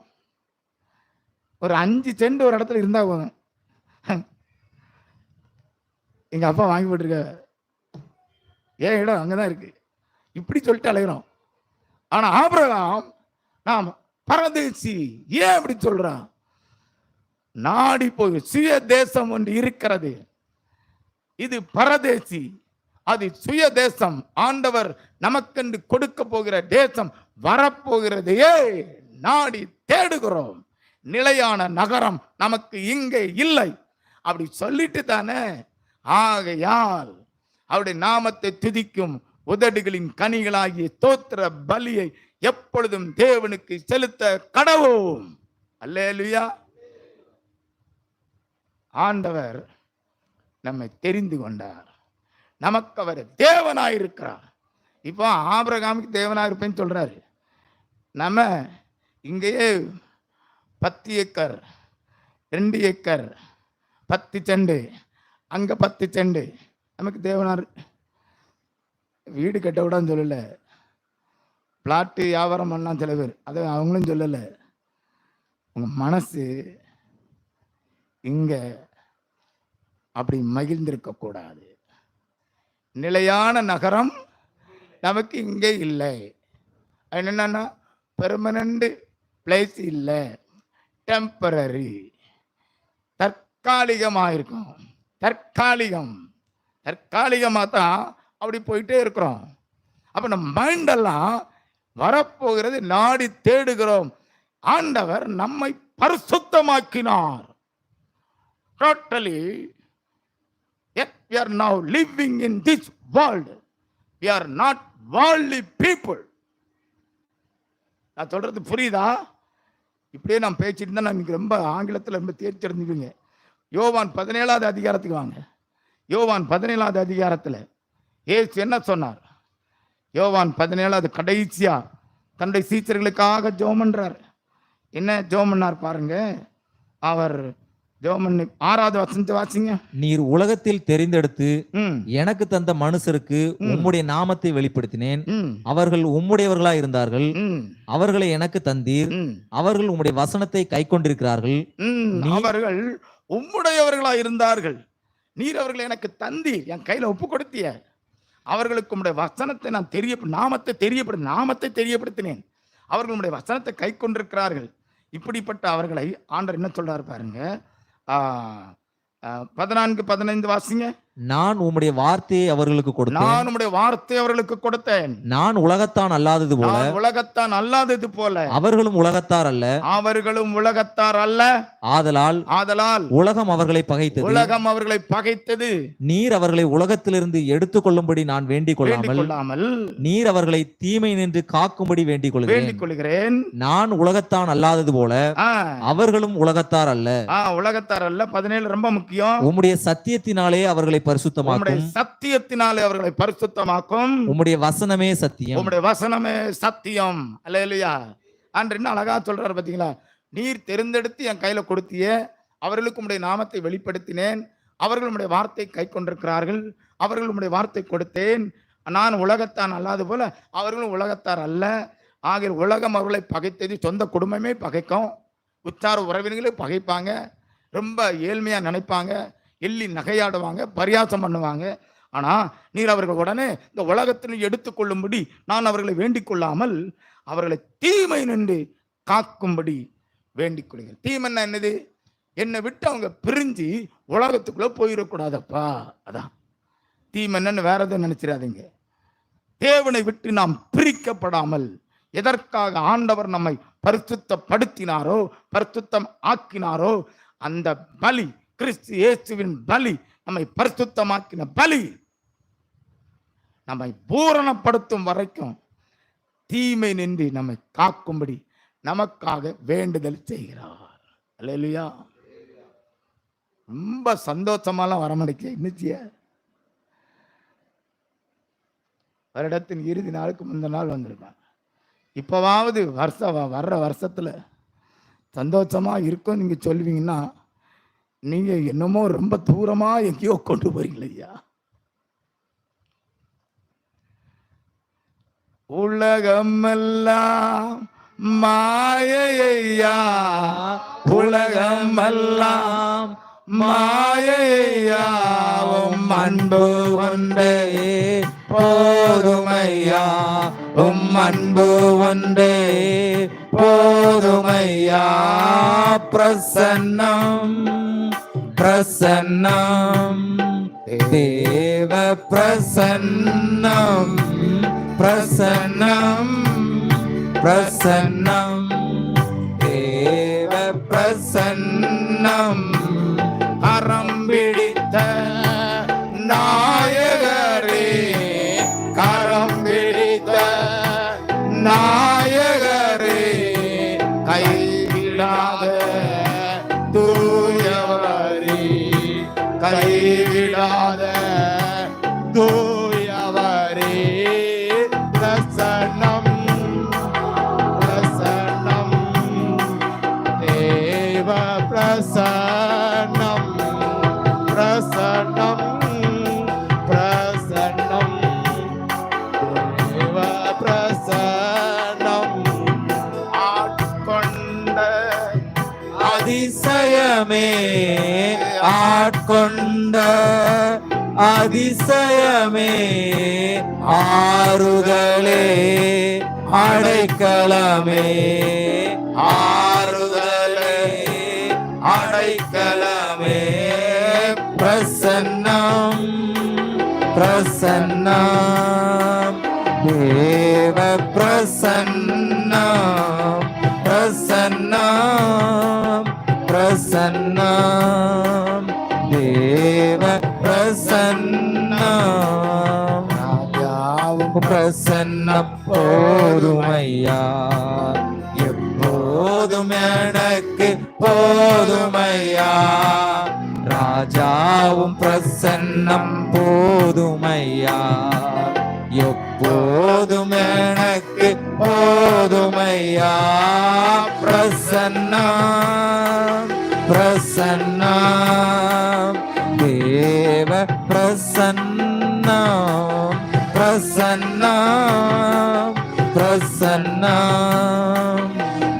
ஒரு 5 சென்ட் ஒரு இடத்துல இருந்தா போதும், எங்க அப்பா வாங்கி போட்டிருக்க ஏன் இடம் அங்கதான் இருக்கு, இப்படி சொல்லிட்டு அலைகிறோம். ஆனா ஆபிரகாம் நாம் பரதேசி. ஏன் அப்படி சொல்றான்? நாடி போய் சுய தேசம் ஒன்று இருக்கிறது, இது பரதேசி, அது சுய தேசம். ஆண்டவர் நமக்கென்று கொடுக்க போகிற தேசம் வரப்போகிறதையே நாடி தேடுகிறோம். நிலையான நகரம் நமக்கு இங்கே இல்லை. அப்படி சொல்லிட்டு தானே. ஆகையால் அவருடைய நாமத்தை துதிக்கும் உதடுகளின் கனிகளாகிய ஸ்தோத்திர பலியை எப்பொழுதும் தேவனுக்கு செலுத்த கடவோம். அல்லேலூயா. ஆண்டவர் நம்மை தெரிந்து கொண்டார், நமக்கு அவர் தேவனாயிருக்கிறார். இப்போ ஆபிரகாமுக்கு தேவனாயிருப்பேன்னு சொல்றாரு. நம்ம இங்கேயே 10 ஏக்கர் 2 ஏக்கர் 10 செண்டு, அங்க 10 செண்டு, நமக்கு தேவனார். வீடு கட்ட விடான்னு சொல்லல, பிளாட்டு வியாபாரம் பண்ணலாம் சில பேர், அதை அவங்களும் சொல்லல. உங்க மனசு இங்க அப்படி மகிழ்ந்திருக்க கூடாது. நிலையான நகரம் நமக்கு இங்கே இல்லை. என்னன்னா பெர்மனண்ட் பிளேஸ் இல்லை, டெம்பரரி, தற்காலிகமாக இருக்கும். தற்காலிகமாக தான் அப்படி போயிட்டே இருக்கிறோம். அப்ப நம்ம மைண்டெல்லாம் வரப்போகிறது நாடி தேடுகிறோம். ஆண்டவர் நம்மை பரிசுத்தமாக்கினார். Totally, yet we are now living in this world. We are not worldly people. நான் சொல்றது புரியுதா? இப்படியே நான் பேசிட்டு இருந்தா நமக்கு ரொம்ப ஆங்கிலத்தில் ரொம்ப தேர்ச்சி அடைஞ்சுக்குவீங்க. யோவான் 17வது அதிகாரத்துக்கு வாங்க. யோவான் 17வது அதிகாரத்தில் இயேசு என்ன சொன்னார்? யோவான் 17வது கடைசியா தன்னுடைய சீச்சர்களுக்காக ஜெபம் பண்றார். என்ன ஜெபம் பண்ணார் பாருங்க. அவர் ஜெபம் பண்ணி 6வது வசனத்தை வாசிங்க. நீர் உலகத்தில் தெரிந்தெடுத்து ம், எனக்கு தந்த மனுஷருக்கு உம்முடைய நாமத்தை வெளிப்படுத்தினேன். ம், அவர்கள் உம்முடையவர்களாய் இருந்தார்கள். ம், அவர்களை எனக்கு தந்தீர். ம், அவர்கள் உம்முடைய வசனத்தை கைக்கொண்டிருக்கிறார்கள். ம். அவர்கள் உம்முடையவர்களா இருந்தார்கள். நீர் அவர்களை எனக்கு தந்தி என் கையில ஒப்பு கொடுத்திய. அவர்களுக்கு உம்முடைய வசனத்தை நான் நாமத்தை தெரியப்படுத்தினேன். அவர்கள் உம்முடைய வசனத்தை கை கொண்டிருக்கிறார்கள். இப்படிப்பட்ட அவர்களை ஆண்டவர் என்ன சொல்றாரு பாருங்க. 14, 15 வாசிங்க. நான் உம்முடைய வார்த்தையை அவர்களுக்கு கொடுத்தேன். நான் உம்முடைய வார்த்தை அவர்களுக்கு கொடுத்தேன். நான் உலகத்தான் அல்லாதது போல நான் உலகத்தான் அல்லாதது போல அவர்களும் உலகத்தார் அல்ல. அவர்களும் உலகத்தார் அல்ல. ஆதலால் உலகம் அவர்களை பகைத்தது. உலகம் அவர்களை பகைத்தது. நீர் அவர்களை உலகத்திலிருந்து எடுத்துக்கொள்ளும்படி நான் வேண்டிக் கொள்ளாமல் நீர் அவர்களை தீமை நின்று காக்கும்படி வேண்டிக் கொள்கிறேன். நான் உலகத்தான் அல்லாதது போல அவர்களும் உலகத்தார் அல்ல. உலகத்தார் அல்ல. 17 ரொம்ப முக்கியம். உம்முடைய சத்தியத்தினாலே அவர்களை பரிசுத்தமாக்கும். சத்தியத்தினாலே அவர்களை பரிசுத்தமாக்கும். உம்முடைய வசனமே சத்தியம். உம்முடைய வசனமே சத்தியம். அல்லேலூயா. அன்று என்ன அழகா சொல்றாரு பாத்தீங்களா. நீர் தெரிந்தெடுத்து என் கையில கொடுத்திய. அவர்களுக்கு உம்முடைய நாமத்தை வெளிப்படுத்தினேன். அவர்கள் உம்முடைய வார்த்தை கை கொண்டிருக்கிறார்கள். அவர்கள் உம்முடைய வார்த்தை கொடுத்தேன். நான் உலகத்தான் அல்லாது போல அவர்களும் உலகத்தார் அல்ல. ஆகிய உலகம் அவர்களை பகைத்தது. சொந்த குடும்பமே பகைக்கும். உற்றார் உறவினர்களே பகைப்பாங்க. ரொம்ப ஏழ்மையா நினைப்பாங்க. எள்ளி நகையாடுவாங்க. பரியாசம் பண்ணுவாங்க. ஆனா நீர் அவர்கள் உடனே இந்த உலகத்தில் எடுத்துக்கொள்ளும்படி நான் அவர்களை வேண்டிக் கொள்ளாமல் அவர்களை தீமை நின்று காக்கும்படி வேண்டிக் கொள்கிறேன். தீமைன்னா என்னது? என்னை விட்டு அவங்க பிரிஞ்சு உலகத்துக்குள்ள போயிடக்கூடாதப்பா. அதான் தீமைன்னு. வேற எதுவும் நினைச்சிடாதீங்க. தேவனை விட்டு நாம் பிரிக்கப்படாமல் எதற்காக ஆண்டவர் நம்மை பரிசுத்தப்படுத்தினாரோ, பரிசுத்தம் ஆக்கினாரோ, அந்த பலி கிறிஸ்து இயேசுவின் பலி, நம்மை பரிசுத்தமாக்கின பலி, நம்மை பூரணப்படுத்தும் வரைக்கும் தீமை நின்று நம்மை காக்கும்படி நமக்காக வேண்டுதல் செய்கிறார். அல்லேலூயா. ரொம்ப சந்தோஷமாலாம் வரமணிக்க இன்னிச்சிய வருடத்தின் இறுதி நாளுக்கு முந்தின நாள் வந்திருக்காங்க. இப்போவாவது வர்ற வருஷத்துல சந்தோஷமா இருக்கும் நீங்க சொல்லுவீங்கன்னா நீங்க என்னமோ ரொம்ப தூரமா எங்கேயோ கொண்டு போறீங்களா ஐயா. உலகமெல்லாம் மாயையா, உலகமெல்லாம் மாயையா, உம் அன்பு ஒன்றே போதுமையா, உம் அன்பு ஒன்றே போதுமையா. பிரசன்னம் பிரசன்னம் தேவ பிரசன்னம் பிரசன்னம் பிரசன்னம் தேவ பிரசன்னம். கரம் பிடித்த நாயகரே, கரம் பிடித்த நாயகரே, கைவிடாத தூயவரே, கைவிடாத தூயவரே. பிரசன்னம் பிரசன்னம் தேவ பிரசன்னம் பிரசன்னம் பிரசன்னம் தேவ பிரசன்னம். ஆட்கொண்ட அதிசயமே, ஆட்கொண்ட அதிசயமே, ஆறுதலே அடைக்கலமே, ஆறுதலே அடைக்கலமே. பிரசன்னம் பிரசன்னம் தேவ பிரசன்னம் பிரசன்னம் பிரசன்னம் தேவ பிரசன்னம். ராஜாவும் பிரசன்னம் போதுமையா, எப்போதும் எனக்கு போதுமையா. ராஜாவும் பிரசன்னம் போதுமையா, எப்போதும் எனக்கு போதுமையா. பிரசன்னம் பிரசன்னம் பிரசன்னம், தேவ பிரசன்னம், பிரசன்னம், பிரசன்னம்,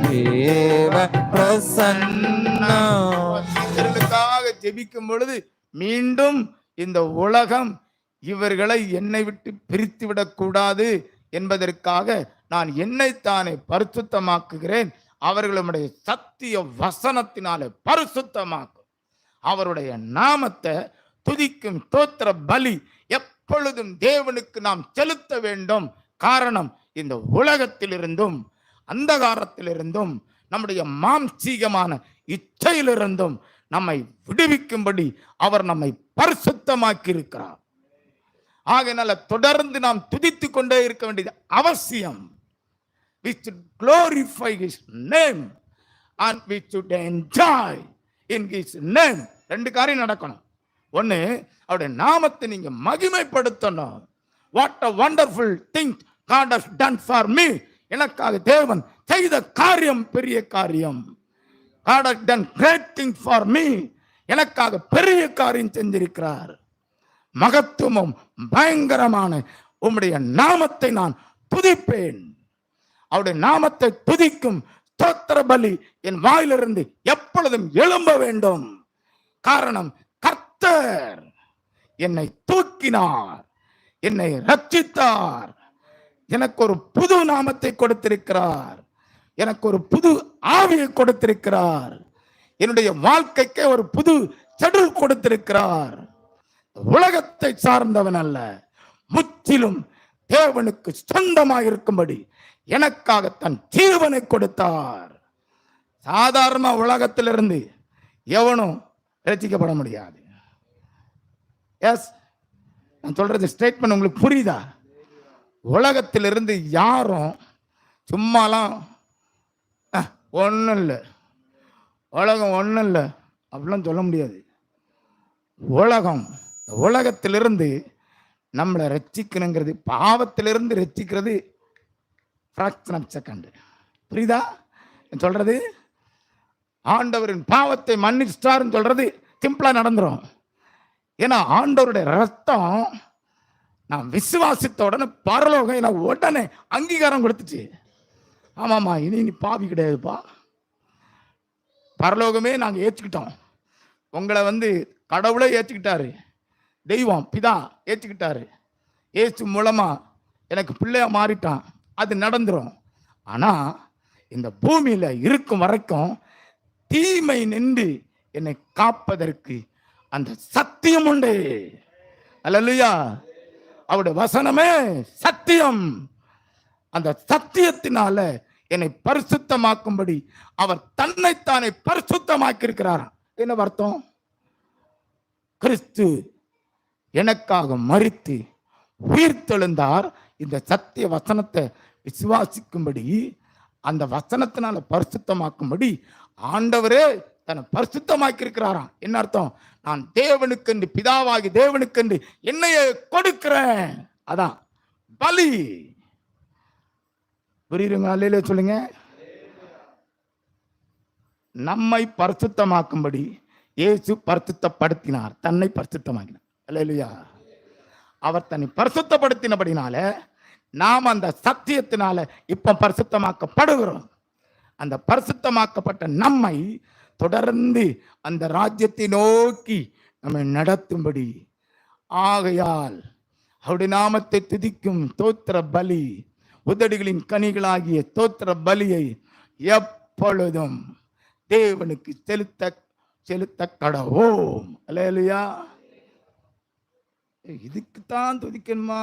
தேவ பிரசன்னம். சீடர்களுக்காக ஜெபிக்கும் பொழுது மீண்டும் இந்த உலகம் இவர்களை என்னை விட்டு பிரித்து விடக்கூடாது என்பதற்காக நான் என்னைத்தானே பரிசுத்தமாக்குகிறேன், அவர்களுடைய சத்திய வசனத்தினாலே பரிசுத்தமாக்கும். அவருடைய நாமத்தை துதிக்கும் ஸ்தோத்திர பலி எப்பொழுதும் தேவனுக்கு நாம் செலுத்த வேண்டும். காரணம், இந்த உலகத்திலிருந்தும் அந்தகாரத்திலிருந்தும் நம்முடைய மாம்சீகமான இச்சையிலிருந்தும் நம்மை விடுவிக்கும்படி அவர் நம்மை பரிசுத்தமாக்கி இருக்கிறார். ஆகையினால தொடர்ந்து நாம் துதித்து கொண்டே இருக்க வேண்டியது அவசியம். We should glorify his name and we should enjoy in his name. ரெண்டு காரியம் நடக்கணும். ஒன்னு, அவருடைய நாமத்தை நீங்க மகிமைப்படுத்தணும். What a wonderful thing God has done for me. எனக்காக தேவன் செய்த காரியம் பெரிய காரியம். God has done great thing for me. எனக்காக பெரிய காரியம் செஞ்சிருக்கிறார். மகத்துவமும் பயங்கரமான உம்முடைய நாமத்தை நான் துதிப்பேன். அவருடைய நாமத்தை துதிக்கும் ஸ்தோத்திர பலி என் வாயிலிருந்து எப்பொழுதும் எழும்ப வேண்டும். காரணம், கர்த்தர் என்னை தூக்கினார், என்னை ரட்சித்தார், எனக்கு ஒரு புது நாமத்தை கொடுத்திருக்கிறார், எனக்கு ஒரு புது ஆவியை கொடுத்திருக்கிறார், என்னுடைய வாழ்க்கைக்கு ஒரு புது ஷெட்யூல் கொடுத்திருக்கிறார். உலகத்தை சார்ந்தவன் அல்ல, முற்றிலும் தேவனுக்கு சொந்தமாக இருக்கும்படி எனக்காக தன் ஜீவனை கொடுத்தார். சாதாரண உலகத்திலிருந்து எவனும் ரட்சிக்கப்பட முடியாது. எஸ், நான் சொல்றது ஸ்டேட்மெண்ட் உங்களுக்கு புரியுதா? உலகத்திலிருந்து யாரும் சும்மாலாம் ஒன்றும் இல்லை, உலகம் ஒன்றும் இல்லை அப்படிலாம் சொல்ல முடியாது. உலகத்திலிருந்து நம்மளை ரட்சிக்கணுங்கிறது, பாவத்திலிருந்து ரட்சிக்கிறது ஃப்ராக்ஷன் ஆஃப் செகண்ட். புரியுதா சொல்றது? ஆண்டவரின் பாவத்தை மன்னிச்சிட்டாருன்னு சொல்றது சிம்பிளா நடந்துரும். ஏன்னா ஆண்டவருடைய ரத்தம் நான் விசுவாசித்த உடனே பரலோகம் எனக்கு உடனே அங்கீகாரம் கொடுத்துச்சு. ஆமாம்மா, இனி நீ பாவி கிடையாதுப்பா. பரலோகமே நாங்கள் ஏற்றுக்கிட்டோம். உங்களை கடவுளே ஏற்றுக்கிட்டாரு, தெய்வம் பிதா ஏற்றுக்கிட்டாரு, ஏசு மூலமா எனக்கு பிள்ளையா மாறிட்டான். அது நடந்துரும். ஆனா இந்த பூமியில இருக்கும் வரைக்கும் தீமை நின்று என்னை காப்பதற்கு அந்த சத்தியம் உண்டு. அல்லேலூயா. அவருடைய வசனமே சத்தியம். அந்த சத்தியத்தினால என்னை பரிசுத்தமாக்கும்படி அவர் தன்னைத்தானே பரிசுத்தமாக்கி இருக்கிறார். என்ன அர்த்தம்? கிறிஸ்து எனக்காக மரித்து உயிர்த்தெழுந்தார். இந்த சத்திய வசனத்தை விசுவாசிக்கும்படி, அந்த வசனத்தினால பரிசுத்தமாக்கும்படி ஆண்டவரே தன்னை பரிசுத்தமாக்கி இருக்கிறாராம். என்ன அர்த்தம்? நான் தேவனுக்கென்று, பிதாவாகி தேவனுக்கென்று என்னையே கொடுக்கிறேன். அதான் பலி. புரியுதுங்க? அல்லேலூயா சொல்லுங்க. நம்மை பரிசுத்தமாக்கும்படி இயேசு பரிசுத்தப்படுத்தினார், தன்னை பரிசுத்தமாக்கினார். அல்லேலூயா. அவர் தன்னை பரிசுத்தப்படுத்தினபடினால நாம் அந்த சத்தியத்தினால இப்ப பரிசுத்தமாக்கப்படுகிறோம். அந்த பரிசுத்தமாக்கப்பட்ட நம்மை தொடர்ந்து அந்த ராஜ்யத்தை நோக்கி நம்மை நடத்தும்படி, ஆகையால் அவருடைய நாமத்தை துதிக்கும் ஸ்தோத்திர பலி, உதடுகளின் கனிகளாகிய ஸ்தோத்திர பலியை எப்பொழுதும் தேவனுக்கு செலுத்த கடவோம். அல்லேலூயா. இதுக்குத்தான் துதிக்கணுமா?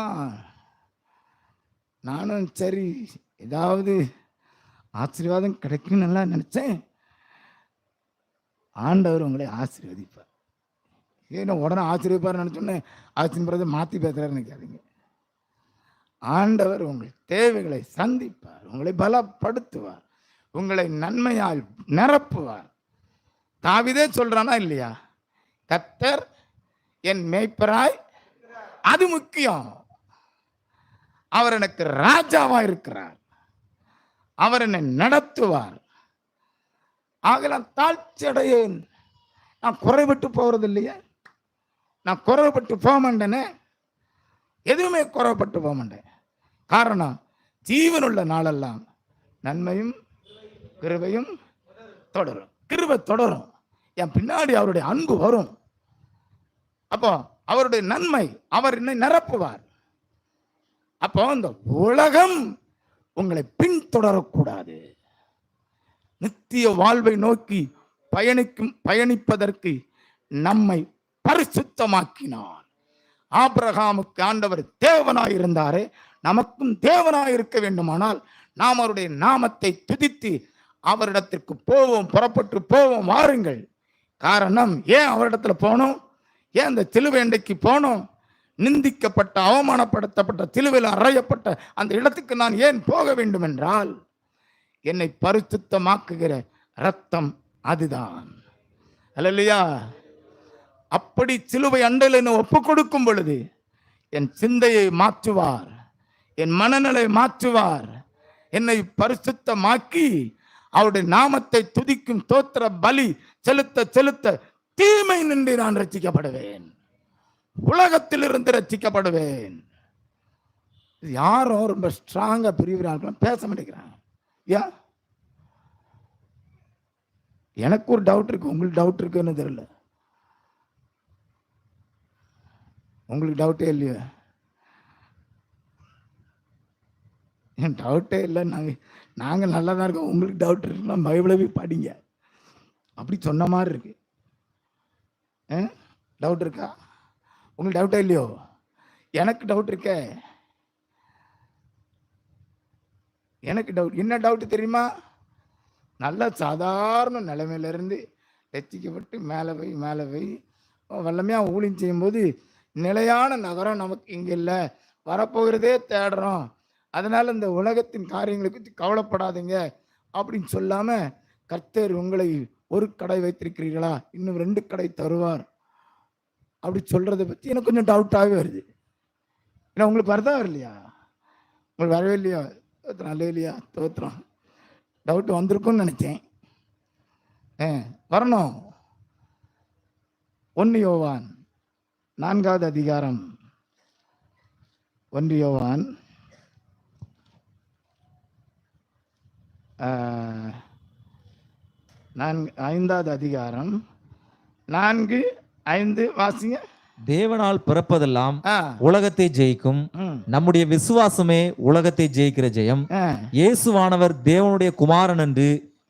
நானும் சரி ஏதாவது ஆசீர்வாதம் கிடைக்கும் நல்லா நினைச்சேன். ஆண்டவர் உங்களை ஆசீர்வதிப்பார். ஏன்னா உடனே ஆசீர்வதிப்பார் நினைச்சோன்னே ஆசீர்வாதத்தை மாற்றி பேசுறாரு நினைக்காதீங்க. ஆண்டவர் உங்கள் தேவைகளை சந்திப்பார், உங்களை பலப்படுத்துவார், உங்களை நன்மையால் நிரப்புவார். தாவீதே சொல்றானா இல்லையா? கர்த்தர் என் மேய்ப்பராய், அது முக்கியம். அவர் எனக்கு ராஜாவா இருக்கிறார், அவர் என்னை நடத்துவார். ஆகலாம் தாழ்ச்சி அடையேன், நான் குறைபட்டு போறது இல்லையே, நான் குறைபட்டு போக மாட்டேனே, எதுவுமே குறைபட்டு போக மாட்டேன். காரணம், ஜீவனுள்ள நாளெல்லாம் நன்மையும் கிருபையும் தொடரும். கிருபை தொடரும், என் பின்னாடி அவருடைய அன்பு வரும். அப்போ அவருடைய நன்மை, அவர் என்னை நிரப்புவார். அப்போ இந்த உலகம் உங்களை பின்தொடரக்கூடாது. நித்திய வாழ்வை நோக்கி பயணிப்பதற்கு நம்மை பரிசுத்தமாக்கினார். ஆபிரகாமுக்கு ஆண்டவர் தேவனாயிருந்தாரே, நமக்கும் தேவனாயிருக்க வேண்டுமானால் நாம் அவருடைய நாமத்தை துதித்து அவரிடத்திற்கு போவோம், புறப்பட்டு போவோம், வாருங்கள். காரணம், ஏன் அவரிடத்துல போனோம்? ஏன் அந்த சிலுவைண்டைக்கு போனோம்? நிந்திக்கப்பட்ட, அவமானப்படுத்தப்பட்ட, சிலுவையில் அறையப்பட்ட அந்த இடத்துக்கு நான் ஏன் போக வேண்டும் என்றால், என்னை பரிசுத்தமாக்குகிற ரத்தம் அதுதான். அல்லேலூயா. அப்படி சிலுவை அண்டையில் என்னை ஒப்பு கொடுக்கும் பொழுது என் சிந்தையை மாற்றுவார், என் மனநிலை மாற்றுவார். என்னை பரிசுத்தமாக்கி அவருடைய நாமத்தை துதிக்கும் தோத்திர பலி செலுத்த செலுத்த தீமை நின்று நான் ரட்சிக்கப்படுவேன், உலகத்திலிருந்து ரட்சிக்கப்படுவேன். யாரும் ரொம்ப ஸ்ட்ராங்கா பிரிவுறாங்க, பேச மாட்டேங்கிறாங்க. ஏன்? எனக்கு ஒரு டவுட் இருக்கு, உங்களுக்கு டவுட் இருக்குன்னு தெரியல. உங்களுக்கு டவுட்டே இல்லையா? என் டவுட்டே இல்லை. நாங்கள் நல்லா தான் இருக்கோம். உங்களுக்கு டவுட் இருக்குன்னா பைபிளை போய் படிங்க. அப்படி சொன்ன மாதிரி இருக்கு. டவுட் இருக்கா? உங்களுக்கு டவுட்டே இல்லையோ? எனக்கு டவுட் இருக்கே. எனக்கு டவுட். என்ன டவுட் தெரியுமா? நல்ல சாதாரண நிலைமையிலிருந்து ரட்சிக்கப்பட்டு மேலே போய் வல்லமையாக ஊழியம் செய்யும்போது, நிலையான நகரம் நமக்கு இங்கே இல்லை, வரப்போகிறதே தேடுறோம், அதனால இந்த உலகத்தின் காரியங்களை பற்றி கவலைப்படாதீங்க அப்படின்னு சொல்லாமல், கர்த்தர் உங்களை ஒரு கடை வைத்திருக்கிறீர்களா, இன்னும் 2 கடை தருவார் அப்படி சொல்றதை பற்றி எனக்கு கொஞ்சம் டவுட்டாகவே வருது. ஏன்னா உங்களுக்கு வரதா வரலையா? உங்களுக்கு வரவே இல்லையா? நல்ல இல்லையா? தோத்துறோம். டவுட் வந்திருக்கும்னு நினைச்சேன். வரணும். 1 யோவான் 4வது அதிகாரம், 1 யோவான் 5வது அதிகாரம் 4:5 வாசிங்க. தேவனால் பிறப்பதெல்லாம் உலகத்தை ஜெயிக்கும், நம்முடைய விசுவாசமே உலகத்தை ஜெயிக்கிற ஜெயம். இயேசுவானவர் தேவனுடைய குமாரன் என்று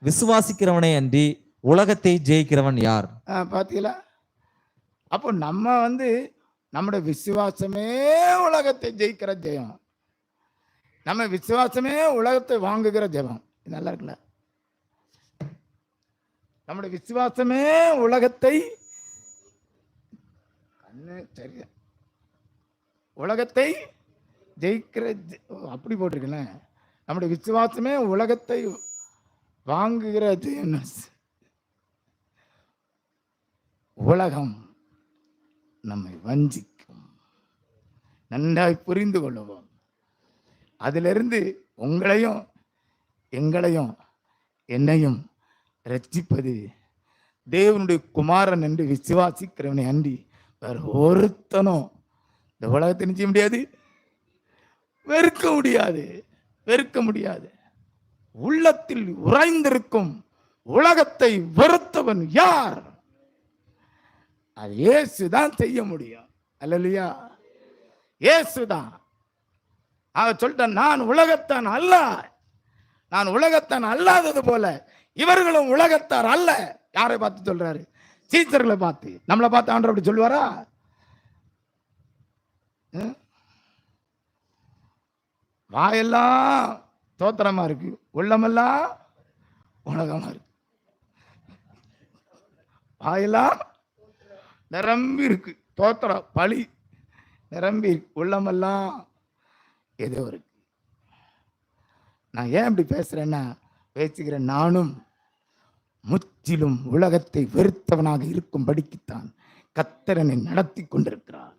விசுவாசிக்கிறவனே அன்றி உலகத்தை ஜெயிக்கிறவன் யார்? பாத்தீங்களா? அப்போ நம்ம நம்முடைய விசுவாசமே உலகத்தை ஜெயிக்கிற ஜெயம், நம்ம விசுவாசமே உலகத்தை வாங்குகிற ஜெயம். நல்லா இருக்குல்ல? நம்முடைய விசுவாசமே உலகத்தை சரியா உலகத்தை ஜெயிக்கிற, அப்படி போட்டிருக்கல. நம்முடைய விசுவாசமே உலகத்தை வாங்குகிற ஜெயம். உலகம் நம்மை வஞ்சிக்கும், நன்றாய் புரிந்து கொள்ளுவோம். அதிலிருந்து உங்களையும் எங்களையும் என்னையும் ரட்சிப்பது தேவனுடைய குமாரன் என்று விசுவாசிக்கிறவனை அன்றி வேற ஒருத்தனும் இந்த உலகத்தை நிச்சய முடியாது, வெறுக்க முடியாது, வெறுக்க முடியாது. உள்ளத்தில் உறைந்திருக்கும் உலகத்தை வெறுத்தவன் யார்? அது இயேசுதான் செய்ய முடியும். அல்லேலூயா. இயேசுதான். அவன் சொல்லிட்டான், நான் உலகத்தான் அல்ல, நான் உலகத்தான் அல்லாதது போல இவர்களும் உலகத்தார் அல்ல. யாரை பார்த்து சொல்றாரு? சீச்சர்களை பார்த்து. நம்மளை பார்த்து ஆண்டவர் அப்படி சொல்லுவாரா? வாயெல்லாம் தோத்திரமா இருக்கு, உள்ளமெல்லாம் உலகமா இருக்கு. வாயெல்லாம் நிரம்பி இருக்கு, தோத்திரம் பழி நிரம்பி இருக்கு, உள்ளமெல்லாம் ஏதோ இருக்கு. நான் ஏன் இப்படி பேசுறேன்னா, பேசுகிறேன், நானும் முற்றிலும் உலகத்தை வெறுத்தவனாக இருக்கும்படிக்குத்தான் கர்த்தரனை நடத்தி கொண்டிருக்கிறார்.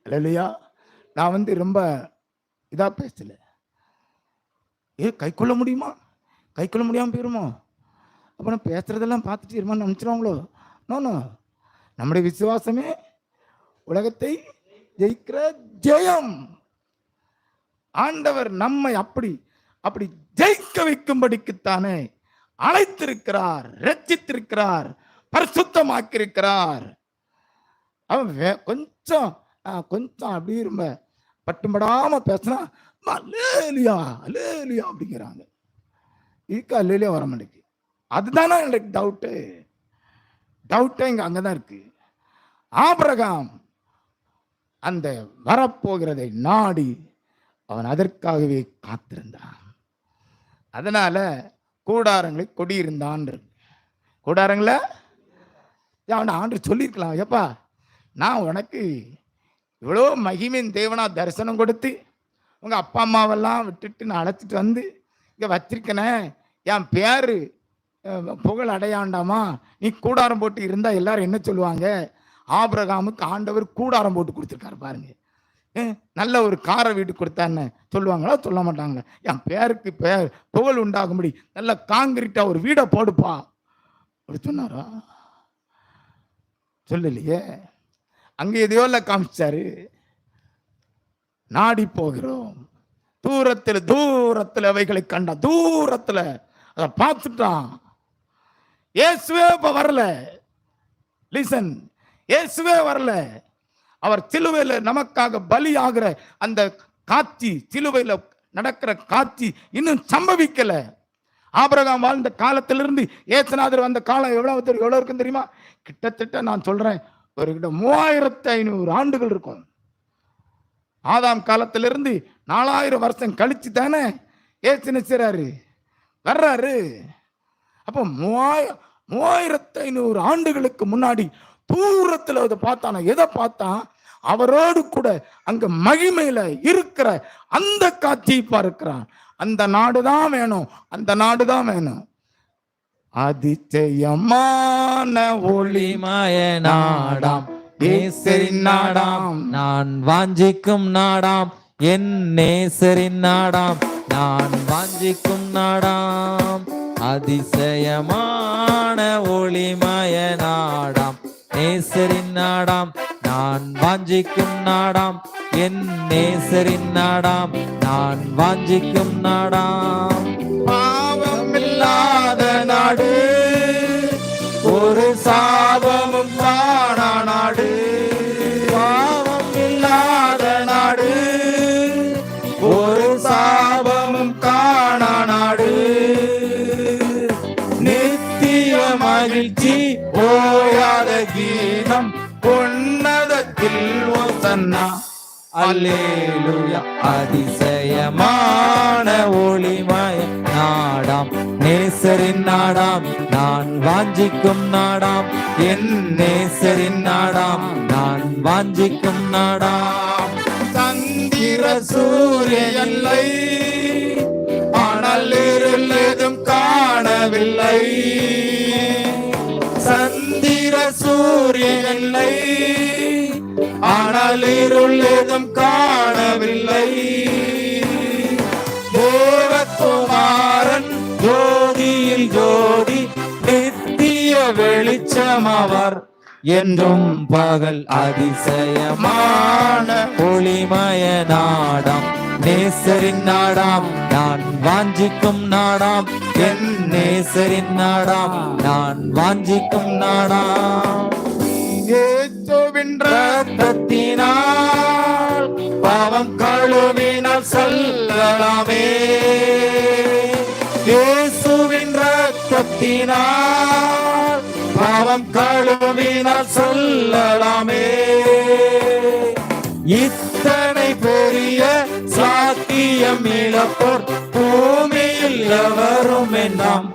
அல்லேலூயா. நான் ரொம்ப இதா பேசல. கை கொள்ள முடியுமா, கை கொள்ள முடியாம போயிருமோ, அப்ப நான் பேசுறதெல்லாம் பார்த்துட்டு இருமான்னு நினைச்சிருவாங்களோ? நோ, நம்முடைய விசுவாசமே உலகத்தை ஜெயிக்கிற ஜெயம். ஆண்டவர் நம்மை அப்படி அப்படி ஜெயிக்க வைக்கும்படிக்குத்தானே அழைத்திருக்கிறார், ரட்சித்திருக்கிறார், பரிசுத்தமாக்கியிருக்கிறார். அவன் கொஞ்சம் அப்படி ரொம்ப பட்டும்படாம பேசினா அல்லேலூயா அல்லேலூயா அப்படிங்கிறாங்க. இதுக்கு அல்லேலூயா வர மாட்டேங்குது. அதுதானே எனக்கு டவுட்டே இங்க அங்கதான் இருக்கு. ஆபிரகாம் அந்த வரப்போகிறதை நாடி அவன் அதற்காகவே காத்திருந்தான். அதனால கூடாரங்களை கொடியிருந்தான். கூடாரங்களை அவன் ஆண்டு சொல்லியிருக்கலாம், ஏப்பா நான் உனக்கு இவ்வளோ மகிமையின் தேவனா தரிசனம் கொடுத்து உங்க அப்பா அம்மாவெல்லாம் விட்டுட்டு நான் அழைச்சிட்டு வந்து இங்க வச்சிருக்கனே, என் பேரு புகழ் அடையாண்டாமா, நீ கூடாரம் போட்டு இருந்தா எல்லாரும் என்ன சொல்லுவாங்க? ஆபிரகாமுக்கு ஆண்டவர் கூடாரம் போட்டு கொடுத்துருக்காரு பாருங்க. நல்ல ஒரு காரை வீட்டு கொடுத்தான்னு சொல்லுவாங்களா? சொல்ல மாட்டாங்க. என் பேருக்கு புகழ் உண்டாகும்படி நல்ல காங்கிரீட்டா ஒரு வீடை போடுப்பா அப்படி சொன்னாரா? சொல்லலையே. அங்க எதையோ காமிச்சாரு. நாடி போகிறோம், தூரத்துல அவைகளை கண்டா, தூரத்துல அதை பார்த்துட்டான். இயேசுவே இப்ப வரல. லிசன், இயேசுவே வரல. அவர் சிலுவையில நமக்காக பலியாகிற அந்த காட்சி, சிலுவையில நடக்கிற காட்சி இன்னும் சம்பவிக்கல. ஆபிரகாம் வாழ்ந்த காலத்திலிருந்து இயேசுநாதர் வந்த காலம் எவ்வளவு இருக்குன்னு தெரியுமா? கிட்டத்தட்ட நான் சொல்றேன், ஒரு 3500 ஆண்டுகள் இருக்கும். ஆதாம் காலத்திலிருந்து 4000 வருஷம் கழிச்சு தானே இயேசு நினைச்சாரு வர்றாரு. அப்போ 3500 ஆண்டுகளுக்கு முன்னாடி தூரத்துல அதை பார்த்தான. எதை பார்த்தான்? அவரோடு கூட அங்க மகிமையில இருக்கிற அந்த காட்சியை பார்க்கிறான். அந்த நாடுதான் வேணும், அந்த நாடுதான் வேணும். அதிசயமான ஒளிமய நாடாம், நேசரின் நாடாம், நான் வாஞ்சிக்கும் நாடாம், என் நேசரின் நாடாம், நான் வாஞ்சிக்கும் நாடாம். அதிசயமான ஒளிமய நாடாம், நேசரின் நாடாம், நான் வாஞ்சிக்கும் நாடாம், என் நேசரின் நாடாம், நான் வாஞ்சிக்கும் நாடாம். பாவமில்லாத நாடு, ஒரு சாபமும் காணா நாடு. பாவம் இல்லாத நாடு, ஒரு சாபமும் காணா நாடு. நித்திய மகிழ்ச்சி, ஓயாத கீதம், உன்னதத்தில் ஓசன்னா அல்லேலூயா. அதிசயமான ஒளிமய நாடாம், நேசரின் நாடாம், நான் வாஞ்சிக்கும் நாடாம், என் நேசரின் நாடாம், நான் வாஞ்சிக்கும் நாடாம். சந்திர சூரியனை ஆனால் இருளும் காணவில்லை. சந்திர சூரியனை ஆனால் இருள் ஏதும் காணவில்லை. தேவகுமாரன் ஜோதியில் ஜோதி, நித்திய வெளிச்சம் அவர், என்றும் பகல். அதிசயமான ஒளிமய நாடாம், நேசரின் நாடாம், நான் வாஞ்சிக்கும் நாடாம், என் நேசரின் நாடாம், நான் வாஞ்சிக்கும் நாடாம். இயேசுவின் இரத்தத்தினால் பாவம் கழுவினால் செல்லலாமே. இயேசுவின் இரத்தத்தினால் பாவம் கழுவினால் செல்லலாமே. இத்தனை பெரிய சாத்தியம் இழப்போர் பூமியில் எவரும் என்னாம்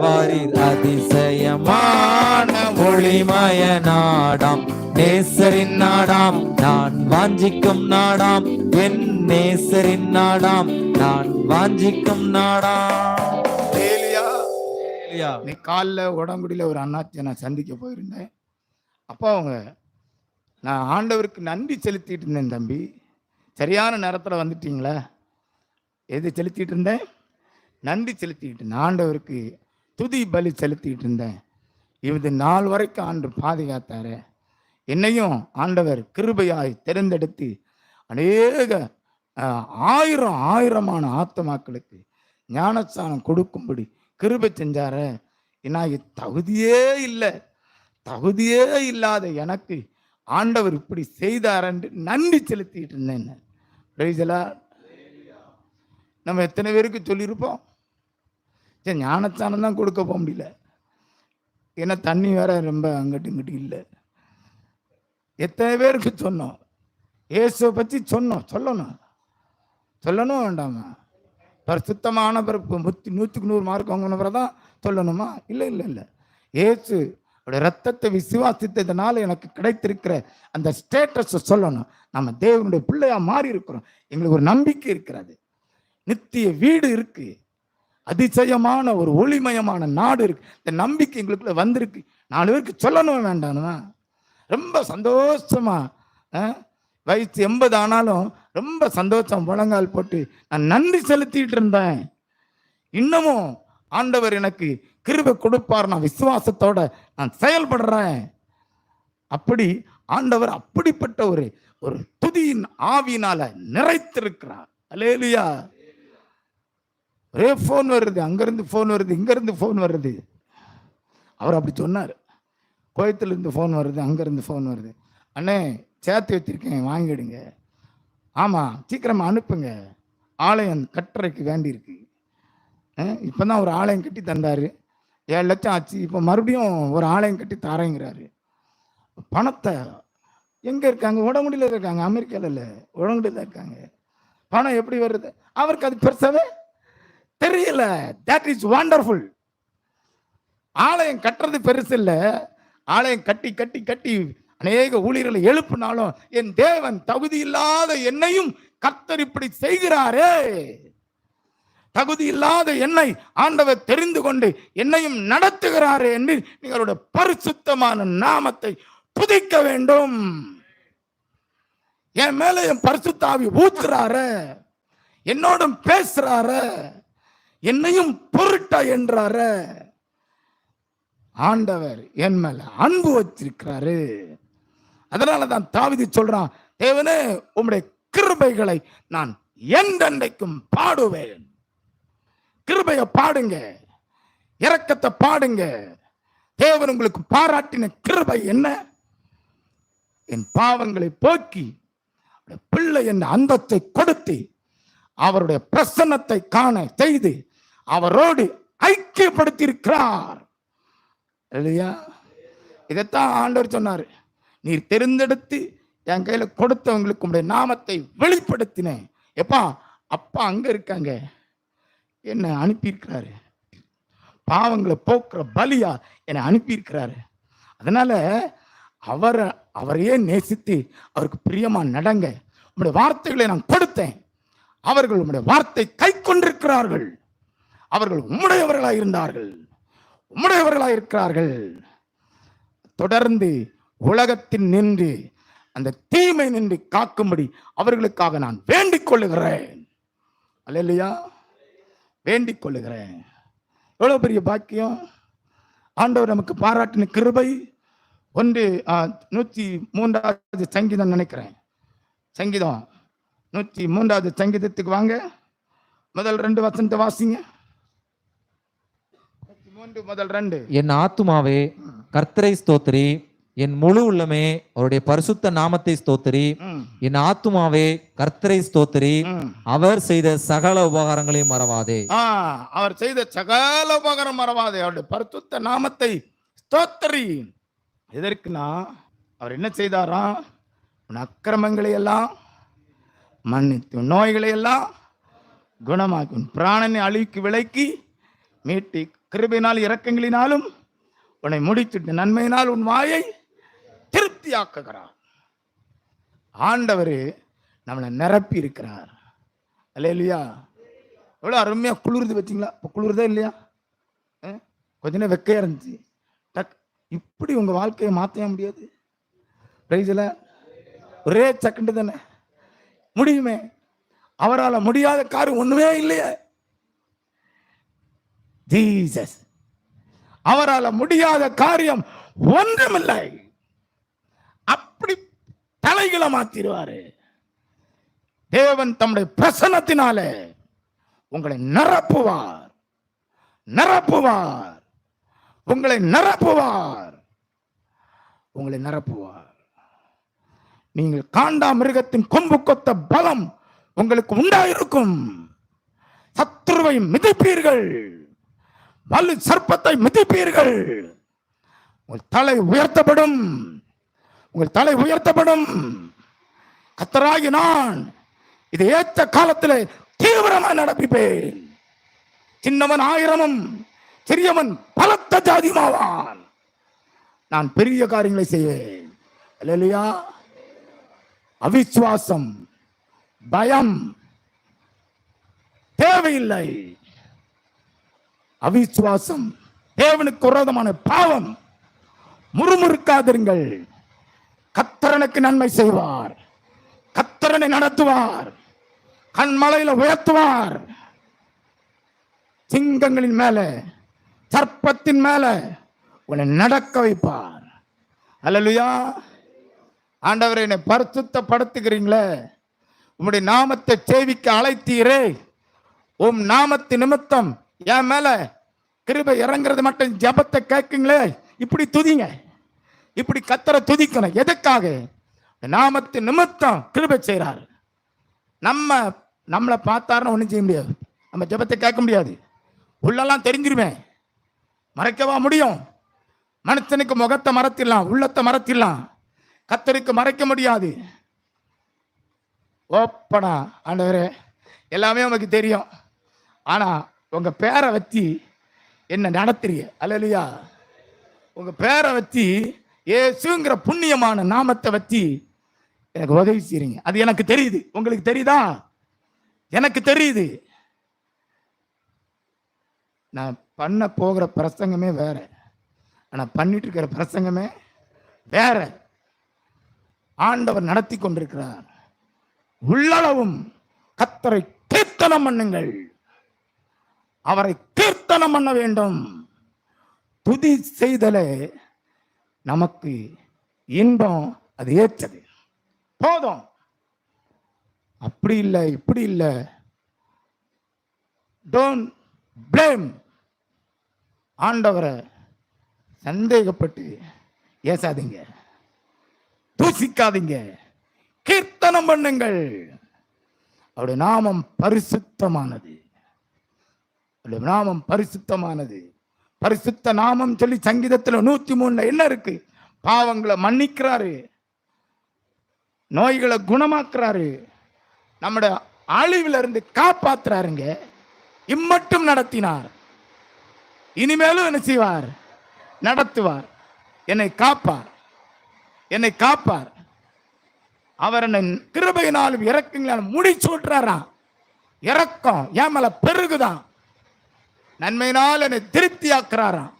வாரீர். அதிசயமான ஒளிமய நாடாம், நேசரின் நாடாம், நான் வாஞ்சிக்கும் நாடாம், என் நேசரின் நாடாம், நான் வாஞ்சிக்கும் நாடாம். நீ காலில் உடம்புடியில ஒரு அண்ணாச்சியை நான் சந்திக்க போயிருந்தேன். அப்போ அவங்க, நான் ஆண்டவருக்கு நன்றி செலுத்திட்டு இருந்தேன் தம்பி. சரியான நேரத்தில் வந்துட்டீங்களா? எது செலுத்திட்டு இருந்தேன்? நன்றி செலுத்திக்கிட்டு இருந்தேன். ஆண்டவருக்கு துதி பலி செலுத்திக்கிட்டு இருந்தேன். இது நாள் வரைக்கும் ஆண்டு பாதுகாத்தாரு. என்னையும் ஆண்டவர் கிருபையாய் தெரிந்தெடுத்து அநேக ஆயிரமான ஆத்மாக்களுக்கு ஞானஸ்தானம் கொடுக்கும்படி கிருபை செஞ்சாரு. நான் தகுதியே இல்லாத எனக்கு ஆண்டவர் இப்படி செய்தார் என்று நன்றி செலுத்திட்டு இருந்தேன். நம்ம எத்தனை பேருக்கு சொல்லியிருப்போம், சரி ஞானஸ்தானம் தான் கொடுக்க போக முடியல, ஏன்னா தண்ணி வேற ரொம்ப அங்கிட்டு இங்கிட்டு இல்லை. எத்தனை பேருக்கு சொன்னோம், இயேசுவை பற்றி சொல்லணும் வேண்டாமா? சுத்தமான பிறப்பு 100க்கு 100 மார்க் வாங்கின பிறகு தான் சொல்லணுமா? இல்லை. இயேசு ரத்தத்தை விசுவாசித்ததுனால எனக்கு கிடைத்திருக்கிற அந்த ஸ்டேட்டஸ் சொல்லணும். நம்ம தேவனுடைய பிள்ளையா மாறி இருக்கிறோம். எங்களுக்கு ஒரு நம்பிக்கை இருக்கிறது, நித்திய வீடு இருக்கு, அதிசயமான ஒரு ஒளிமயமான நாடு இருக்கு. இந்த நம்பிக்கை எங்களுக்குள்ள வந்திருக்கு. 4 பேருக்கு சொல்லணும் வேண்டாமா? ரொம்ப சந்தோஷமா, வயசு 80 ஆனாலும் ரொம்ப சந்தோஷம், முழங்கால் போட்டு நான் நன்றி செலுத்திட்டு இருந்தேன். இன்னமும் ஆண்டவர் எனக்கு கிருபை கொடுப்பார், நான் விசுவாசத்தோட நான் செயல்படுறேன். அப்படி ஆண்டவர் அப்படிப்பட்ட ஒரு துதியின் ஆவியினால நிறைத்திருக்கிறார். அல்லேலூயா. ஒரே போன் வருது, அங்கிருந்து போன் வருது, இங்கிருந்து போன் வருது. அவர் அப்படி சொன்னார், கோயத்துல இருந்து போன் வருது, அங்கிருந்து போன் வருது. அண்ணே சேர்த்து வச்சிருக்கேன், வாங்கிடுங்க. ஆமா சீக்கிரமா அனுப்புங்க, ஆலயம் கட்டுறதுக்கு வேண்டியிருக்கு. இப்பதான் ஒரு ஆலயம் கட்டி தந்தாரு, 7 லட்சம் ஆச்சு. இப்போ மறுபடியும் ஒரு ஆலயம் கட்டி தாரேங்கிறாரு. பணத்தை எங்க இருக்காங்க? உடம்புடியில இருக்காங்க, அமெரிக்கால இல்ல, உடம்புடியில இருக்காங்க. பணம் எப்படி வருது அவருக்கு அது பெருசாவே தெரியல. That is wonderful. ஆலயம் கட்டுறது பெருசு இல்ல, ஆலயம் கட்டி கட்டி கட்டி அநேக ஊழியர்களை எழுப்பினாலும் என் தேவன் தகுதி இல்லாத என்னையும் கர்த்தர் இப்படி செய்கிறாரே. தகுதி இல்லாத என்னை ஆண்டவர் தெரிந்து கொண்டு என்னையும் நடத்துகிறாரே என்று நீங்களுடைய பரிசுத்தமான நாமத்தை துதிக்க வேண்டும். என் மேல என் பரிசுத்த ஆவி ஊத்துறாரு, என்னோடும் பேசுறாரு, என்னையும் பொருட்டா என்றாரு. ஆண்டவர் என் மேல அன்பு வச்சிருக்கிறாரு. அதனாலதான் தாவீது சொல்றான், தேவனே உம்முடைய கிருபைகளை நான் என்றென்றைக்கும் பாடுவேன். கிருபையை பாடுங்க, இரக்கத்தை பாடுங்க. தேவன் உங்களுக்கு பாராட்டின கிருபை என்ன? என் பாவங்களை போக்கி பிள்ளை என் அந்தத்தை கொடுத்து அவருடைய பிரசன்னத்தை காண செய்து அவரோடு ஐக்கியப்படுத்தி இருக்கிறார். இல்லையா? இதைத்தான் ஆண்டவர் சொன்னாரு, நீர் தெரிந்தெடுத்து என் கையில கொடுத்தவங்களுக்கு உங்களுடைய நாமத்தை வெளிப்படுத்தினேன். எப்பா அப்பா அங்க இருக்காங்க, என்ன அனுப்பியிருக்கிறாரு, பாவங்களை போக்குற பலியா என்னை அனுப்பியிருக்கிறாரு. அதனால அவரையே நேசித்து அவருக்கு பிரியமா நடங்க. உங்களுடைய வார்த்தைகளை நான் கொடுத்தேன், அவர்கள் உங்களுடைய வார்த்தை கை கொண்டிருக்கிறார்கள். அவர்கள் உம்முடையவர்களாய் இருந்தார்கள், உம்முடையவர்களாய் இருக்கிறார்கள். தொடர்ந்து உலகத்தின் நின்று அந்த தீமை நின்று காக்கும்படி அவர்களுக்காக நான் வேண்டிக் கொள்ளுகிறேன். அல்லேலூயா, வேண்டிக் கொள்ளுகிறேன். எவ்வளவு பெரிய பாக்கியம்! ஆண்டவர் நமக்கு பாராட்டின கிருபை. 103வது சங்கீதம் நினைக்கிறேன், சங்கீதம் 103வது சங்கீதத்துக்கு வாங்க. முதல் 2 வசனத்தை வாசிங்க. 103 முதல் 2. என் ஆத்துமாவே கர்த்தரை ஸ்தோத்திரி, என் முழு உள்ளமே அவருடைய பரிசுத்த நாமத்தை ஸ்தோத்திரி. என் ஆத்துமாவே கர்த்தரை ஸ்தோத்திரி, அவர் செய்த சகல உபகாரங்களையும் மறவாதே. அவர் செய்த சகல உபகாரம் மறவாதே. அவருடைய பரிசுத்த நாமத்தை ஸ்தோத்திரி. எதற்குனா அவர் என்ன செய்தாராம்? உன் அக்கிரமங்களை எல்லாம் மன்னித்து, நோய்களை எல்லாம் குணமாக்கி, உன் பிராணனை அழிவுக்கு விலக்கி மீட்டி, கிருபையினால் இரக்கங்களினாலும் உன்னை முடித்துட்டு நன்மையினால் உன் வாயை திருப்தியாக்குகிறார். ஆண்டவர் நம்மளை நிரப்பி இருக்கிறார். அல்லேலூயா. எவ்வளவு அருமையா குளிர்ந்து வச்சிங்களா? இப்போ குளிர்தே இல்லையா? கொஞ்ச நேரம் வெக்கையா இருந்துச்சு, டக் இப்படி உங்க வாழ்க்கையை மாற்ற முடியாது. பிரைஸ்ல ஒரே செகண்ட் தானே முடியுமே. அவரால் முடியாத காரியம் ஒண்ணுமே இல்லையே. ஜீசஸ் அவரால் முடியாத காரியம் ஒன்றுமில்லை. அப்படி தலைகளை மாத்திடுவாரு. தேவன் தம்முடைய பிரசன்னத்தினாலே உங்களை நிரப்புவார், நிரப்புவார், உங்களை நிரப்புவார், உங்களை நிரப்புவார். நீங்கள் காண்டா மிருகத்தின் கொம்பு கொத்த பலம் உங்களுக்கு உண்டாயிருக்கும். சத்துருவை மிதிப்பீர்கள், வலு சர்ப்பத்தை மிதிப்பீர்கள். உங்கள் தலை உயர்த்தப்படும், உங்கள் தலை உயர்த்தப்படும். கர்த்தராகிய நான் இதை ஏற்ற காலத்தில் தீவிரமாக நடப்பிப்பேன். சின்னவன் 1000 சிறியவன் பலத்த ஜாதியுமாவான். நான் பெரிய காரியங்களை செய்வேன். அல்லேலூயா. அவிசுவாசம், பயம் தேவையில்லை. அவிசுவாசம் தேவனுக்கு விரோதமான பாவம். முறுமுறுக்காதிருங்கள். கர்த்தரனுக்கு நன்மை செய்வார், கர்த்தரனை நடத்துவார், கண்மலையில உயர்த்துவார். சிங்கங்களின் மேல, சர்ப்பத்தின் மேல உன்னை நடக்க வைப்பார். அல்லேலூயா. ஆண்டவரை என்னை பரிசுத்தப்படுத்துகிறீங்களே, உம்முடைய நாமத்தை சேவிக்க அழைத்தீரே, உம் நாமத்தின் நிமித்தம் என் மேல கிருபை இறங்குறது மட்டும் ஜெபத்தை கேட்குங்களே, இப்படி துதிங்க, இப்படி கர்த்தரை துதிக்கணும். எதுக்காக? நாமத்தின் நிமித்தம் கிருபை செய்கிறார். நம்மளை பார்த்தாருன்னு ஒன்றும் செய்ய முடியாது. நம்ம ஜெபத்தை கேட்க முடியாது. உள்ளெல்லாம் தெரிஞ்சிருவேன், மறைக்கவா முடியும்? மனுஷனுக்கு முகத்தை மறைத்திடலாம், உள்ளத்தை மறைத்திடலாம், கர்த்தருக்கு மறைக்க முடியாது. ஓப்பனா ஆண்டவரே எல்லாமே உனக்கு தெரியும், ஆனா உங்க பேரை வச்சு என்ன நடத்துறீங்க. அல்லேலூயா. உங்க பேரை வச்சு இயேசுங்கிற புண்ணியமான நாமத்தை வச்சு எனக்கு உதவி செய்றீங்க. அது எனக்கு தெரியுது. உங்களுக்கு தெரியுதா? எனக்கு தெரியுது. நான் பண்ண போகிற பிரசங்கமே வேற, ஆனா பண்ணிட்டு இருக்கிற பிரசங்கமே வேற. ஆண்டவர் நடத்தி கொண்டிருக்கிறார். உள்ளளவும் கர்த்தரை கீர்த்தனம் பண்ணுங்கள், அவரை கீர்த்தனம் பண்ண வேண்டும். துதி செய்தலே நமக்கு இன்பம், அது ஏற்றது போதும். அப்படி இல்லை, இப்படி இல்லை. Don't blame. ஆண்டவரை சந்தேகப்பட்டு ஏசாதீங்க, தூசிக்காதீங்க, கீர்த்தனம் பண்ணுங்கள். அவருடைய நாமம் பரிசுத்தமானது, அவருடைய நாமம் பரிசுத்தமானது. பரிசுத்த நாமம் சொல்லி சங்கீதத்தில் 103 என்ன இருக்கு? பாவங்களை மன்னிக்கிறாரு, நோய்களை குணமாக்குறாரு, நம்முடைய அழிவுல இருந்து காப்பாத்துறாருங்க. இம்மட்டும் நடத்தினார், இனிமேலும் என்ன செய்வார்? நடத்துவார். என்னை காப்பார், என்னை காப்பார். அவர் என்னை கிருபையினாலும் இரக்கங்களாலும் முடிச்சூட்டுறாராம். இரக்கம் என் மேல பெருகுதான். நன்மையினால் என்னை திருப்தியாக்குறாராம்.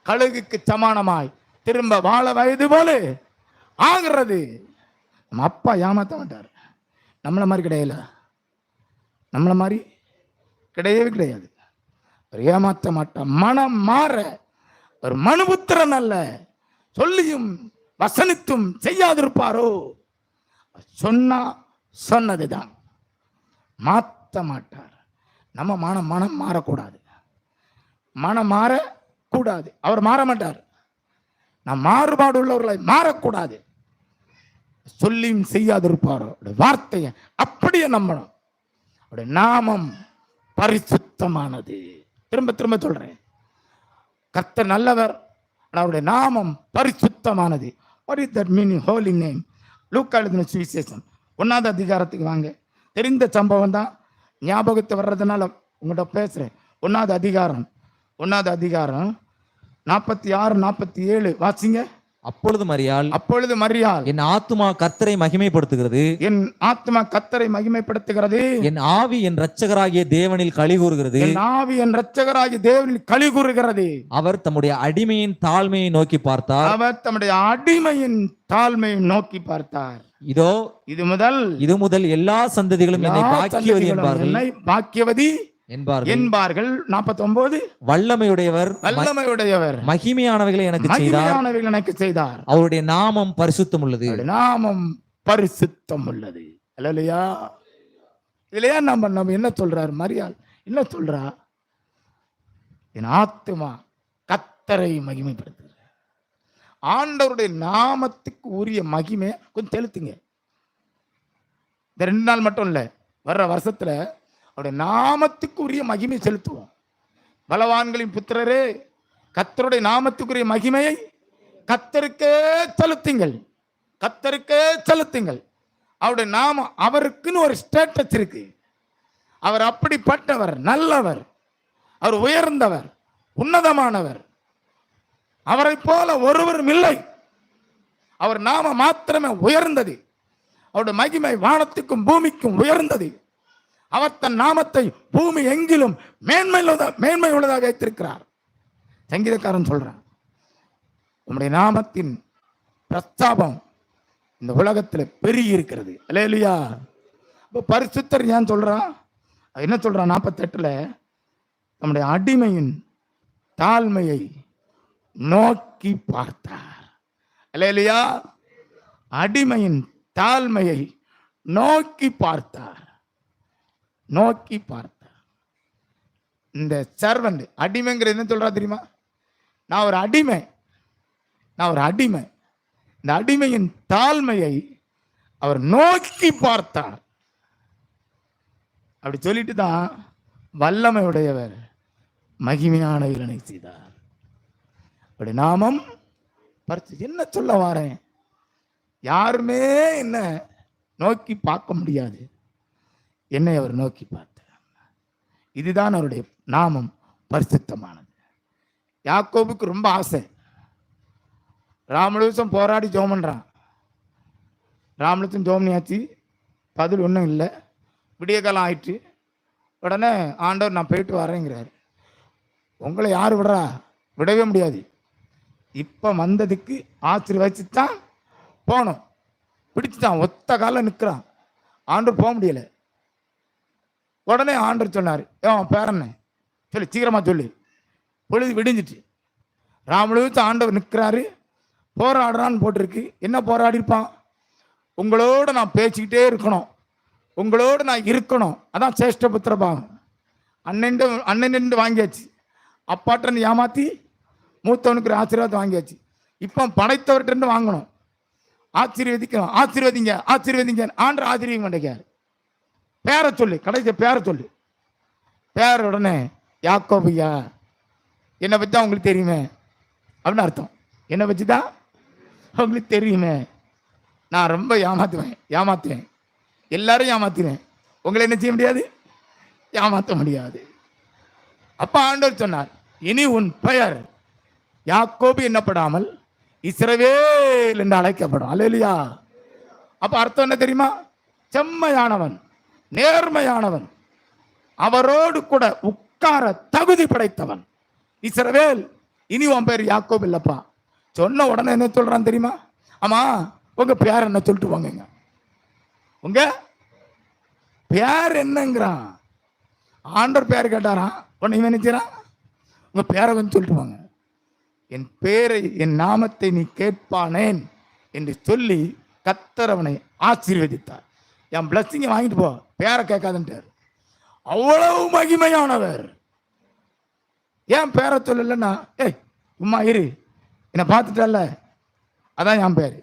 கழுகுக்கு சமானமாய் திரும்ப வாழ வயது போல ஆகிறது. நம்ம அப்பா ஏமாத்த மாட்டார். நம்மளை மாதிரி கிடையாது, நம்மளை மாதிரி கிடையவே கிடையாது. அவர் ஏமாற்ற மாட்டார். மனம் மாற ஒரு மனுபுத்திரன் அல்ல, சொல்லியும் வசனித்தும் செய்யாதிருப்பாரோ. சொன்னா சொன்னதுதான், மாற்ற மாட்டார். நம்ம மனம் மாறக்கூடாது, மனம் மாறக்கூடாது. அவர் மாற மாட்டார். நாம் மாறுபாடு உள்ளவர்களை மாறக்கூடாது. சொல்லியும் செய்யாதிருப்பாரோ. வார்த்தையை அப்படியே நம்பணும். அவருடைய நாமம் பரிசுத்தமானது. திரும்ப திரும்ப சொல்றேன், கர்த்தர் நல்லவர், அவருடைய நாமம் பரிசுத்தமானது. What is that meaning? Holy name. லூக்கா எழுதின சுவிசேஷம் 1வது அதிகாரத்துக்கு வாங்க. தெரிந்த சம்பவம் தான், ஞாபகத்தை வர்றதுனால உங்கள்கிட்ட பேசுறேன். 1வது அதிகாரம் 46 47 வாசிங்க. அப்பொழுது மரியாள், என் ஆத்துமா கர்த்தரை மகிமைப்படுத்துகிறது, என் ஆத்துமா கர்த்தரை மகிமைப்படுத்துகிறது, என் ஆவி என் இரட்சகராகிய தேவனில் களிகூறுகிறது, என் ஆவி என் இரட்சகராகிய தேவனில் களிகூறுகிறது. அவர் தம்முடைய அடிமையின் தாழ்மையை நோக்கி பார்த்தார், அவர் தம்முடைய அடிமையின் தாழ்மையை நோக்கி பார்த்தார். இது முதல் எல்லா சந்ததிகளும் என்னை பாக்கியவதி என்பார்கள், என்னை பாக்கியவதி என்பார்கள். 49 வல்லமையுடையவர் வல்லமையுடையவர் மகிமையானவைகளை எனக்கு செய்தார், மகிமையானவைகள் எனக்கு செய்தார், அவருடைய நாமம் பரிசுத்தம் உள்ளது. அவருடைய நாமம் பரிசுத்தம் உள்ளது. அல்லேலூயா. இதுலயா நம்ம என்ன சொல்றார் மரியாள்? என்ன சொல்றா? என் ஆத்துமா கர்த்தரை மகிமைப்படுத்துகிற. ஆண்டவருடைய நாமத்துக்கு உரிய மகிமை கொஞ்சம் தெளித்துங்க. இந்த 2 நாள் மட்டும் இல்ல, வர்ற வருஷத்துல அவருடைய நாமத்துக்கு உரிய மகிமை செலுத்துவோம். பலவான்களின் புத்திரரே, கர்த்தருடைய நாமத்துக்குரிய மகிமையை கர்த்தருக்கே செலுத்துங்கள், கர்த்தருக்கே செலுத்துங்கள். அவருடைய நாமம், அவருக்குன்னு ஒரு ஸ்டேட்டஸ் இருக்கு. அவர் அப்படிப்பட்டவர், நல்லவர், அவர் உயர்ந்தவர், உன்னதமானவர். அவரை போல ஒருவரும் இல்லை. அவர் நாம மாத்திரமே உயர்ந்தது. அவருடைய மகிமை வானத்துக்கும் பூமிக்கும் உயர்ந்தது. அவர் தன் நாமத்தை பூமி எங்கிலும் மேன்மை உள்ளதாக வைத்திருக்கிறார். சங்கீதக்காரன் சொல்றான், உம்முடைய நாமத்தின் பிரஸ்தாபம் இந்த உலகத்தில் பெருகி இருக்கிறது. அல்லேலூயா. இப்போ பரிசுத்தர் ஏன் சொல்றான்? என்ன சொல்றான்? 48ல நம்முடைய அடிமையின் தாழ்மையை நோக்கி பார்த்தார். அல்லேலூயா. அடிமையின் தாழ்மையை நோக்கி பார்த்தார், நோக்கி பார்த்தார். இந்த சர்வன்ட், அடிமைங்கிறது என்ன சொல்றா தெரியுமா? நான் ஒரு அடிமை, நான் ஒரு அடிமை. இந்த அடிமையின் தாழ்மையை அவர் நோக்கி பார்த்தார். அப்படி சொல்லிட்டு தான் வல்லமை உடையவர் மகிமையானவர்களை செய்தார். அப்படி நாமம் என்ன சொல்ல வாரேன்? யாருமே என்ன நோக்கி பார்க்க முடியாது, என்னை அவர் நோக்கி பார்த்தார். இதுதான் அவருடைய நாமம் பரிசுத்தமானது. யாக்கோபுக்கு ரொம்ப ஆசை. ராமலுசம் போராடி ஜோம் பண்றான். ராமலுசம் ஜோம்னியாச்சு, பதில் ஒன்றும் இல்லை. விடிய காலம் ஆயிடுச்சு. உடனே ஆண்டவர் நான் போயிட்டு வரேங்கிறார். உங்களை யார் விடுறா? விடவே முடியாது. இப்போ வந்ததுக்கு ஆசீர்வதிச்சு தான் போகணும். பிடிச்சுட்டான், ஒத்த காலம் நிற்கிறான். ஆண்டவர் போக முடியல. உடனே ஆண்டவர் சொன்னார், ஏன் பேரண்ணே சொல்லு, சீக்கிரமா சொல்லு. பொழுது விடிஞ்சிட்டு ராமலுக்கு ஆண்டவர் நிற்கிறாரு. போராடுறான்னு போட்டிருக்கு. என்ன போராடிருப்பான்? உங்களோட நான் பேசிக்கிட்டே இருக்கணும், உங்களோடு நான் இருக்கணும். அதான் சேஷ்ட புத்திரபாவம். அண்ணன் வாங்கியாச்சு, அப்பாட்ட ஏமாத்தி மூத்தவனுக்கு ஆசீர்வாதம் வாங்கியாச்சு. இப்போ படைத்தவர்கிட்ட வாங்கணும், ஆசீர்வதிக்கணும். ஆசீர்வதிங்க, ஆசீர்வதிங்க. ஆண்டு ஆசீர்வதிக்க மாட்டேங்கார். பேரை சொல்லு, கடைசி பேரை சொல்லு. பேர் உடனே யாக்கோபையா, என்னை பற்றி தான் உங்களுக்கு தெரியுமே அப்படின்னு அர்த்தம். என்னை பற்றி தான் உங்களுக்கு தெரியுமே. நான் ரொம்ப ஏமாத்துவேன், எல்லாரும் ஏமாத்தினேன். உங்களை என்ன செய்ய முடியாது? ஏமாற்ற முடியாது. அப்ப ஆண்டவர் சொன்னார், இனி உன் பெயர் யாக்கோபு என்னப்படாமல் இஸ்ரவேல் என்று அழைக்கப்படும். அல்லேலூயா. அப்ப அர்த்தம் என்ன தெரியுமா? செம்மையானவன், நேர்மையானவன், அவரோடு கூட உட்கார தகுதி படைத்தவன் இஸ்ரவேல். இனி உன் பேர் யாக்கோபு இல்லப்பா. சொன்ன உடனே என்ன சொல்றான் தெரியுமா? ஆமா, உங்க பேர் என்ன சொல்லிட்டு வாங்க. உங்க பேர் என்னங்கிறான். ஆண்டவர் பேர் கேட்டாரான். உடனே இவன் நினைச்சான், உங்க பேரை வந்து சொல்லிட்டு வாங்க. என் பேரை, என் நாமத்தை நீ கேட்பானேன் என்று சொல்லி கர்த்தர் அவனை ஆசீர்வதித்தார். என் பிளஸ்ஸிங்கை வாங்கிட்டு போ, பேரை கேட்காதுன்ட்டார். அவ்வளவு மகிமையானவர். ஏன் பேரை சொல்லலைன்னா, ஏய் உம்மா இரு, என்னை பார்த்துட்டல்ல, அதான் என் பேர்,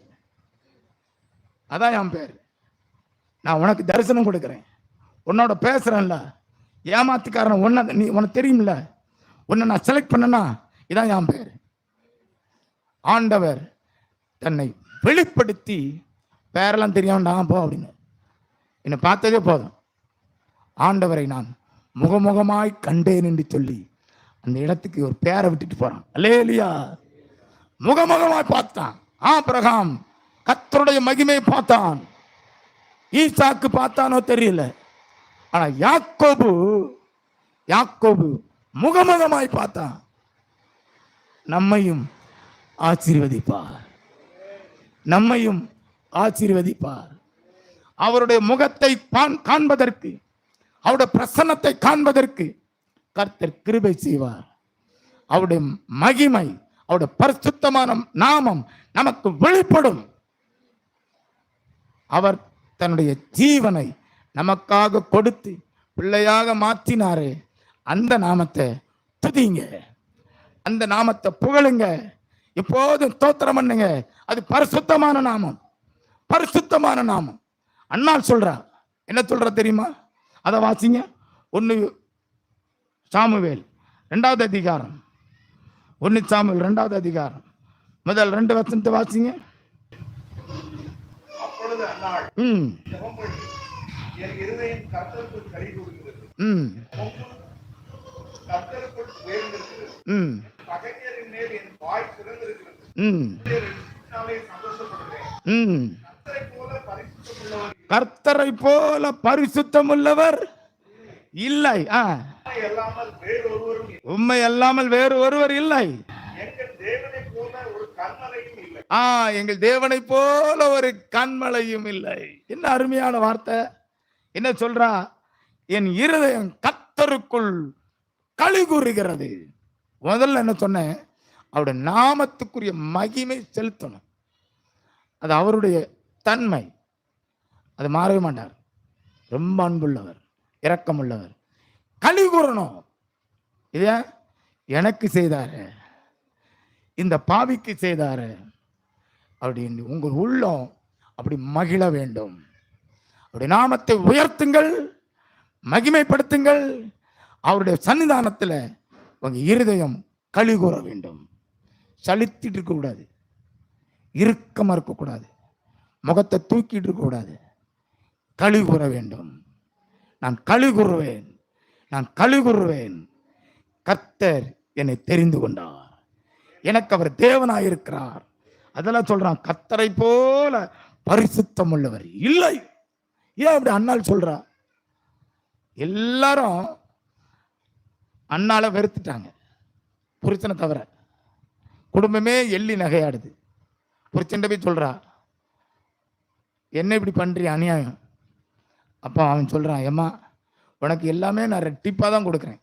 அதான் என் பேர். நான் உனக்கு தரிசனம் கொடுக்குறேன், உன்னோட பேசுறேன்ல, ஏமாத்துக்காரன் ஒன்ன நீ உனக்கு தெரியும்ல, உன்னை நான் செலக்ட் பண்ணனா இதான் என் பேர். ஆண்டவர் தன்னை வெளிப்படுத்தி, பேரெல்லாம் தெரியாம போ அப்படின்னு, என்னை பார்த்ததே போதும், ஆண்டவரை நான் முகமுகமாய் கண்டேன் என்று சொல்லி அந்த இடத்துக்கு ஒரு பேரை விட்டுட்டு போறான். அல்லேலூயா. முகமுகமாய் பார்த்தான். ஆபிரகாம் கர்த்தருடைய மகிமையை பார்த்தான். ஈசாக்கு பார்த்தானோ தெரியல, ஆனா யாக்கோபு முகமுகமாய் பார்த்தான். நம்மையும் ஆசீர்வதிப்பார், நம்மையும் ஆசீர்வதிப்பார். அவருடைய முகத்தை காண்பதற்கு, அவருடைய பிரசன்னத்தை காண்பதற்கு கர்த்தர் கிருபை செய்வார். அவருடைய மகிமை, அவருடைய பரிசுத்தமான நாமம் நமக்கு வெளிப்படும். அவர் தன்னுடைய ஜீவனை நமக்காக கொடுத்து பிள்ளையாக மாற்றினாரு. அந்த நாமத்தை துதிங்க, அந்த நாமத்தை புகழுங்க, இப்போதும் ஸ்தோத்திரம் பண்ணுங்க. அது பரிசுத்தமான நாமம், பரிசுத்தமான நாமம். அண்ணாள் சொல்றா, என்ன சொல்ற தெரியுமா? அதை வாசிங்க. 1 சாமுவேல் 2வது அதிகாரம், 1 சாமுவேல் 2வது அதிகாரம் முதல் 2 வசனத்தை வாசிங்க. அப்பொழுது அன்னாள் ஜெபம் பண்ணி, என் இருதயம் கர்த்தருக்குள் களி கூறுகிறது, கர்த்தருக்குள் உயர்ந்திருக்கிறது, பகைஞரின் மேல் என் வாய் திறந்திருக்கிறது, சந்தோஷப்படுகிறேன். கர்த்தரை போல பரிசுத்தம் உள்ளவர் இல்லை, உண்மை அல்லாமல் வேறு ஒருவர் இல்லை. எங்கள் தேவனை போல ஒரு கண்மலையும் இல்லை. என்ன அருமையான வார்த்தை! என்ன சொல்றா? என் இருதயம் கர்த்தருக்குள் களி கூறுகிறது. முதல்ல என்ன சொன்னேன்? அவருடைய நாமத்துக்குரிய மகிமை செலுத்தணும். அது அவருடைய தன்மை, அது மாறவே மாட்டார். ரொம்ப அன்புள்ளவர், இரக்கமுள்ளவர். களி கூறணும். இத எனக்கு செய்தாரு, இந்த பாவிக்கு செய்தாரு அப்படின்னு உங்கள் உள்ளம் அப்படி மகிழ வேண்டும். அவருடைய நாமத்தை உயர்த்துங்கள், மகிமைப்படுத்துங்கள். அவருடைய சன்னிதானத்தில் உங்க இருதயம் களி கூற வேண்டும். சலித்திட்டு இருக்கக்கூடாது, இறுக்கமா இருக்கக்கூடாது, முகத்தை தூக்கிட்டு இருக்கக்கூடாது. களி கூற வேண்டும். நான் களி கூறுவேன், நான் களி கூறுவேன். கர்த்தர் என்னை தெரிந்து கொண்டார், எனக்கு அவர் தேவனாயிருக்கிறார். அதெல்லாம் சொல்றான். கர்த்தரை போல பரிசுத்தம் உள்ளவர் இல்லை. ஏன் அப்படி அண்ணாள் சொல்றா? எல்லாரும் அண்ணால வெறுத்துட்டாங்க, புருஷனை தவிர. குடும்பமே எள்ளி நகையாடுது. புருஷன் போய் சொல்றா, என்ன இப்படி பண்றீ, அநியாயம். அப்போ அவன் சொல்றான், ஏம்மா உனக்கு எல்லாமே நான் ரெட்டிப்பாக தான் கொடுக்குறேன்.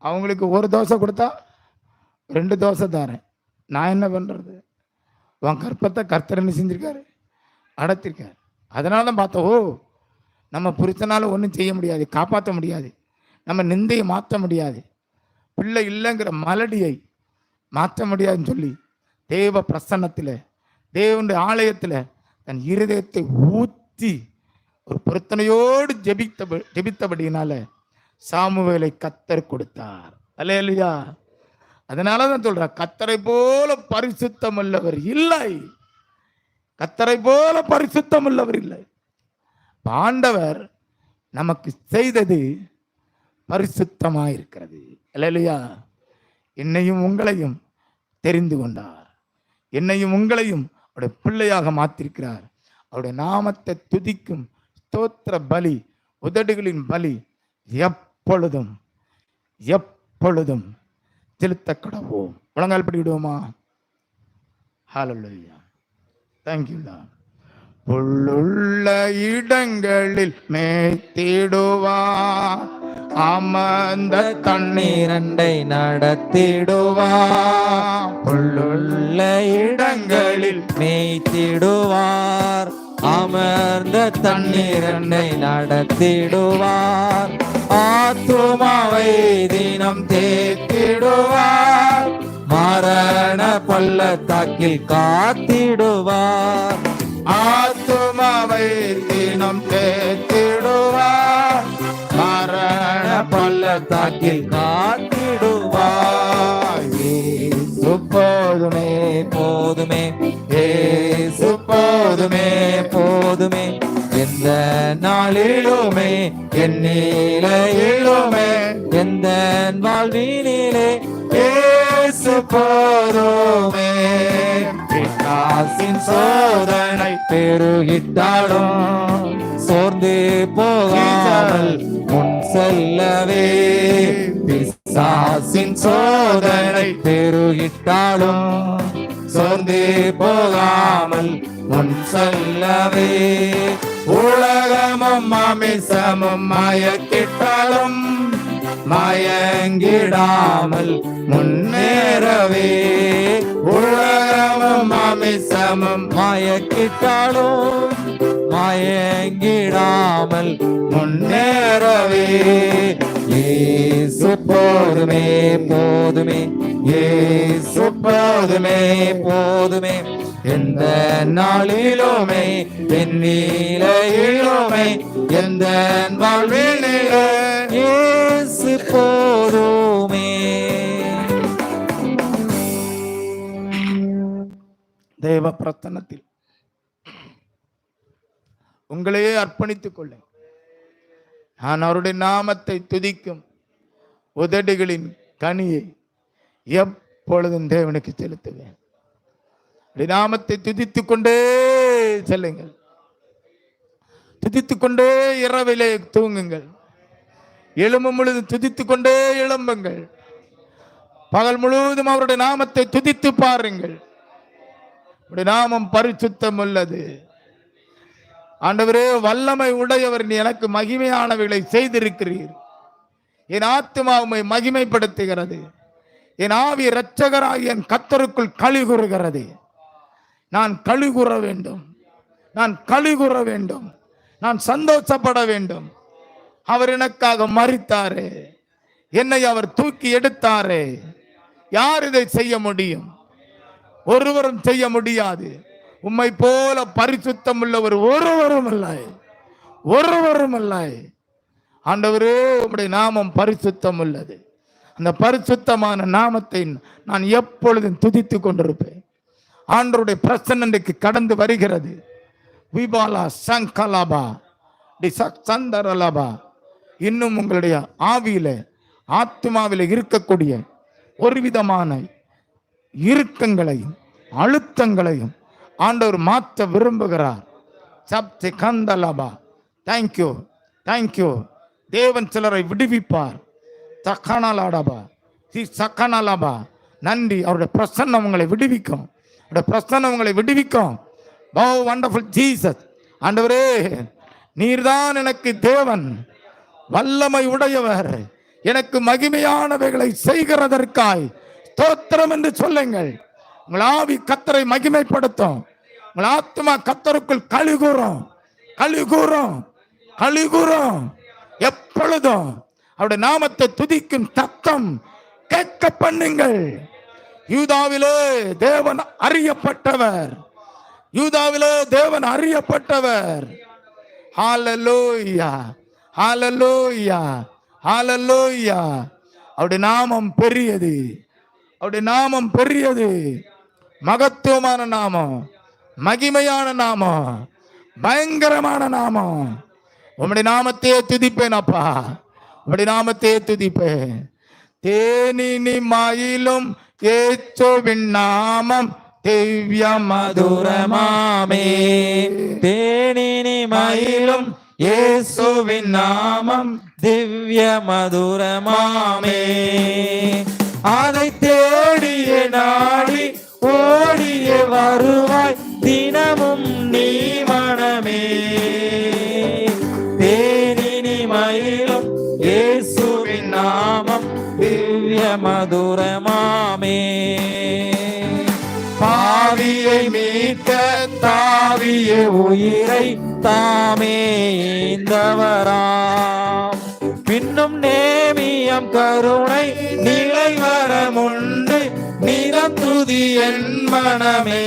அவங்களுக்கு 1 தோசை கொடுத்தா 2 தோசை தரேன். நான் என்ன பண்ணுறது? உன் கற்பத்தை கர்த்தர் என்ன செஞ்சிருக்காரு? அடத்திருக்காரு. அதனால தான் பார்த்தோம், ஓ நம்ம புருஷனால ஒன்றும் செய்ய முடியாது, காப்பாற்ற முடியாது, நம்ம நிந்தையை மாற்ற முடியாது, பிள்ளை இல்லைங்கிற மலடியை மாற்ற முடியாதுன்னு சொல்லி தேவ பிரசன்னத்தில், தேவனுடைய ஆலயத்தில் தன் இருதயத்தை ஊற்றி ஒரு பொருத்தனையோடு ஜெபித்தபடியினால சாமுவேலை கர்த்தர் கொடுத்தார். அல்லேலூயா. அதனாலதான் சொல்ற, கர்த்தரை போல பரிசுத்தம் உள்ளவர் இல்லை, கர்த்தரை போல பரிசுத்தம் உள்ளவர் இல்லை. ஆண்டவர் நமக்கு செய்தது பரிசுத்தமாயிருக்கிறது. அல்லேலூயா. என்னையும் உங்களையும் தெரிந்து கொண்டார், என்னையும் உங்களையும் அவருடைய பிள்ளையாக மாற்றிருக்கிறார். அவருடைய நாமத்தை துதிக்கும் ஸ்தோத்திர பலி, உதடுகளின் பலி எப்பொழுதும் எப்பொழுதும் செலுத்த கடவோம். முழங்கால் படி விடுவோமா? ஹல்லேலூயா. Thank you Lord. புல்லுள்ள இடங்களில் மேய்த்திடுவார், அமர்ந்த தண்ணீரண்டை நடத்திடுவார். புல்லுள்ள இடங்களில் மேய்த்திடுவார், அமர்ந்த தண்ணீரண்டை நடத்திடுவார். ஆத்துமாவை தினம் தேத்திடுவார், மரண பள்ளத்தாக்கில் காத்திடுவார். ஆத்துமாவை தினம் தேத்திடுவார், மரண பள்ளத்தாக்கில் காத்திடுவார். இயேசு போதுமே போதுமே, இயேசு போதுமே போதுமே, எந்த நாளிலுமே என் நிலையிலுமே எந்த வாழ்வினிலே இயேசு போதுமே. பிசாசின் சோதனை பெருகிட்டாலும் சோர்ந்து போகாமல் முன் செல்லவே, பிசாசின் சோதனை பெருகிட்டாலும் சோர்ந்து போகாமல் முன் செல்லவே. உலகமும் மாமிசமும் மயக்கிட்டாலும் மயங்கிடாமல் முன்னேறவே உலகமும் அமிசமும் மயக்கிட்டாலும் மயங்கிடாமல் முன்னேறவே இயேசு போதுமே போதுமே, இயேசு போதுமே போதுமே, எந்த நாளிலுமே என் நிலையிலுமே எந்த வாழ்விலே இயேசு போதுமே. தேவ பிரசன்னத்தில் உங்களையே அர்ப்பணித்துக் கொள்ள நான் அவருடைய நாமத்தை துதிக்கும் உதடுகளின் கனியை எப்பொழுதும் தேவனுக்கு செலுத்துவேன். நாமத்தை துதித்துக் கொண்டே செல்லுங்கள், துதித்துக் கொண்டே இரவிலே தூங்குங்கள், எழும்பும் பொழுது துதித்துக் கொண்டே எழும்புங்கள், பகல் முழுவதும் அவருடைய நாமத்தை துதித்து பாருங்கள். அவருடைய நாமம் பரிசுத்தம் உள்ளது. ஆண்டவரே, வல்லமை உடையவர், நீ எனக்கு மகிமையானவைகளை செய்திருக்கிறீர். என் ஆத்துமா உம்மை மகிமைப்படுத்துகிறது. என் ஆவி இரட்சகராகிய என் கர்த்தருக்குள் களி கூறுகிறது. நான் களி கூற வேண்டும், நான் களி கூற வேண்டும், நான் சந்தோஷப்பட வேண்டும். அவர் எனக்காக மரித்தாரே, என்னை அவர் தூக்கி எடுத்தாரே. யார் இதை செய்ய முடியும்? ஒருவரும் செய்ய முடியாது. உம்மை போல பரிசுத்தம் உள்ளவர் ஒருவரும் இல்லை, ஒருவரும் இல்லை. ஆண்டவரே, உம்முடைய நாமம் பரிசுத்தம் உள்ளது. அந்த பரிசுத்தமான நாமத்தை நான் எப்பொழுதும் துதித்துக் கொண்டிருப்பேன். ஆண்டவருடைய பிரசன்னைக்கு கடந்து வருகிறது. விபாலா சங்கலாபா சந்தரலாபா. இன்னும் உங்களுடைய ஆவியில ஆத்மாவில இருக்கக்கூடிய ஒரு விதமான இறுக்கங்களையும் அழுத்தங்களையும் ஆண்டவர் மாற்ற விரும்புகிறார். சப்தி கந்தலாபா. Thank you, thank you. தேவன் சிலரை விடுவிப்பார். தக்கனலாடபா சி சக்கனலாபா. நன்றி. அவருடைய பிரசன்னம் உங்களை விடுவிக்கும், அவருடைய பிரசன்னம் உங்களை விடுவிக்கும். Oh wonderful Jesus. ஆண்டவரே, நீர்தான் எனக்கு தேவன், வல்லமை உடையவர், எனக்கு மகிமையானவைகளை செய்கிறதற்காய் ஸ்தோத்திரம் என்று சொல்லுங்கள். உங்கள் ஆவி கர்த்தரை மகிமைப்படுத்தும். உங்கள் ஆத்மா கர்த்தருக்குள் களி கூறும், களி கூறும், களி கூறும். எப்பொழுதும் அவருடைய நாமத்தை துதிக்கும் சத்தம் கேட்க பண்ணுங்கள். யூதாவிலே தேவன் அறியப்பட்டவர், யூதாவிலே தேவன் அறியப்பட்டவர். ஹல்லேலூயா, ஹல்லேலூயா, ஹல்லேலூயா. அவருடைய நாமம் பெரியது, அவருடைய நாமம் பெரியது. மகத்துவமான நாமம், மகிமையான நாமம், பயங்கரமான நாமம். உம்முடைய நாமத்தையே துதிப்பேன் அப்பா, உம்முடைய நாமத்தையே துதிப்பேன். தேனினி மயிலும் இயேசுவின் நாமம் திவ்ய மதுரமாமே. தேனினி மயிலும் இயேசுவின் நாமம் திவ்ய மதுரமாமே. அதை தேடிய நாடி ஓடிய வருவாய் தினமும் நீ மனமே. தேனினி மயிலும் இயேசுவின் நாமம் திவ்ய மதுரமாமே. பாவியை மீட்க தாவிய உயிரை தாமே ஈந்தவராம். பின்னும் நேமியம் கருணை நிலை வரமுண்டு நிலம் துதி என் மனமே.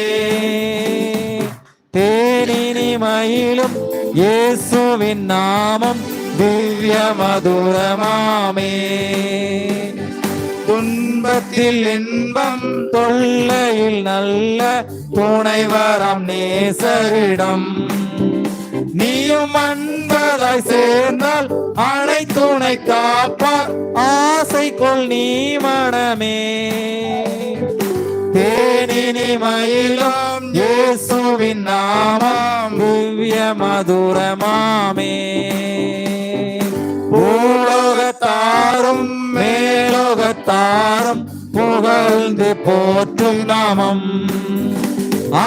தேனினி மயிலும் இயேசுவின் நாமம் திவ்ய மதுரமாமே. துன்பத்தில் இன்பம் தொல்லையில் நல்ல துணைவரம் நேசரிடம். நீயும் அன்பதாய் சேர்ந்தால் அணை துணை காப்பார் ஆசை கொள் நீ மனமே. தேனினி மயிலும் இயேசுவின் நாமம் திவ்ய மதுரமாமே. பூலோகத்தாரும் மேலோகத்தாரும் புகழ்ந்து போற்றும் நாமம்.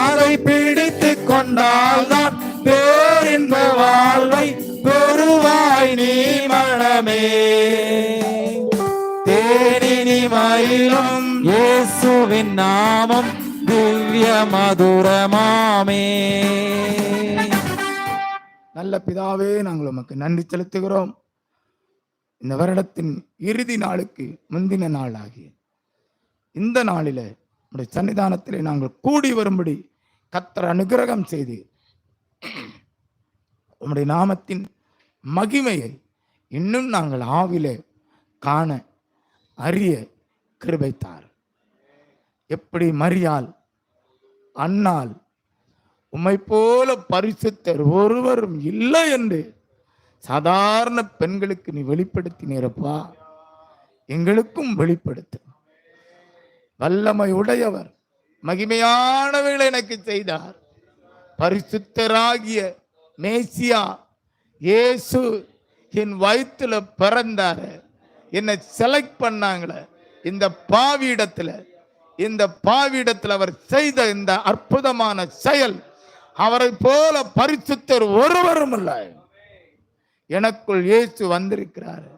அதை பிடித்து கொண்டால் தான் பேரின்ப வாழ்வை பெறுவாய் நீ மனமே. ஆயினும் இயேசுவின் நாமம் திவ்ய மதுரமாமே. நல்ல பிதாவே, நாங்கள் உமக்கு நன்றி செலுத்துகிறோம். இந்த வருடத்தின் இறுதி நாளுக்கு முந்தின நாளாகிய இந்த நாளில உடைய சன்னிதானத்திலே நாங்கள் கூடி வரும்படி கர்த்தர் அனுக்கிரகம் செய்து உம்முடைய நாமத்தின் மகிமையை இன்னும் நாங்கள் ஆவிலே காண அறிய கிருபைத்தார். எப்படி மரியாள் அன்னாள் உம்மை போல பரிசுத்தர் ஒருவரும் இல்லை என்று சாதாரண பெண்களுக்கு நீ வெளிப்படுத்தினீரப்பா, எங்களுக்கும் வெளிப்படுத்து. வல்லமை உடையவர் மகிமையானவைகளை எனக்கு செய்தார். பரிசுத்தராகிய மேசியா இயேசு என் வயிற்றுல பிறந்தாரு, என்னை செலக்ட் பண்ணாங்களே. இந்த பாவியிடத்துல அவர் செய்த இந்த அற்புதமான செயல், அவரை போல பரிசுத்தர் ஒருவரும் இல்லை. எனக்குள் இயேசு வந்திருக்கிறாரு,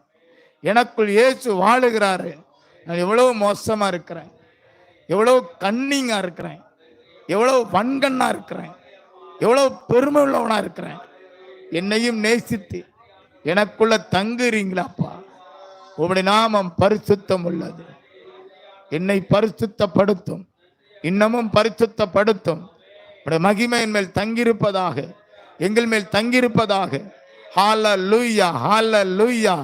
எனக்குள் இயேசு வாழுகிறாரு. நான் எவ்வளவு மோசமா இருக்கிறேன், எவ்வளவு கன்னிங்கா இருக்கிறேன், எவ்வளவு வன்கண்ணா இருக்கிறேன், எவ்வளவு பெருமை உள்ளவனா இருக்கிறேன். என்னையும் நேசித்து எனக்குள்ள தங்குறீங்களாப்பா. உம்முடைய நாமம் பரிசுத்தம் உள்ளது. என்னை பரிசுத்தப்படுத்தும், இன்னமும் பரிசுத்தப்படுத்தும். உம்முடைய மகிமையின் மேல் தங்கியிருப்பதாக, எங்கள் மேல் தங்கியிருப்பதாக. ஹalleluya ஹalleluya.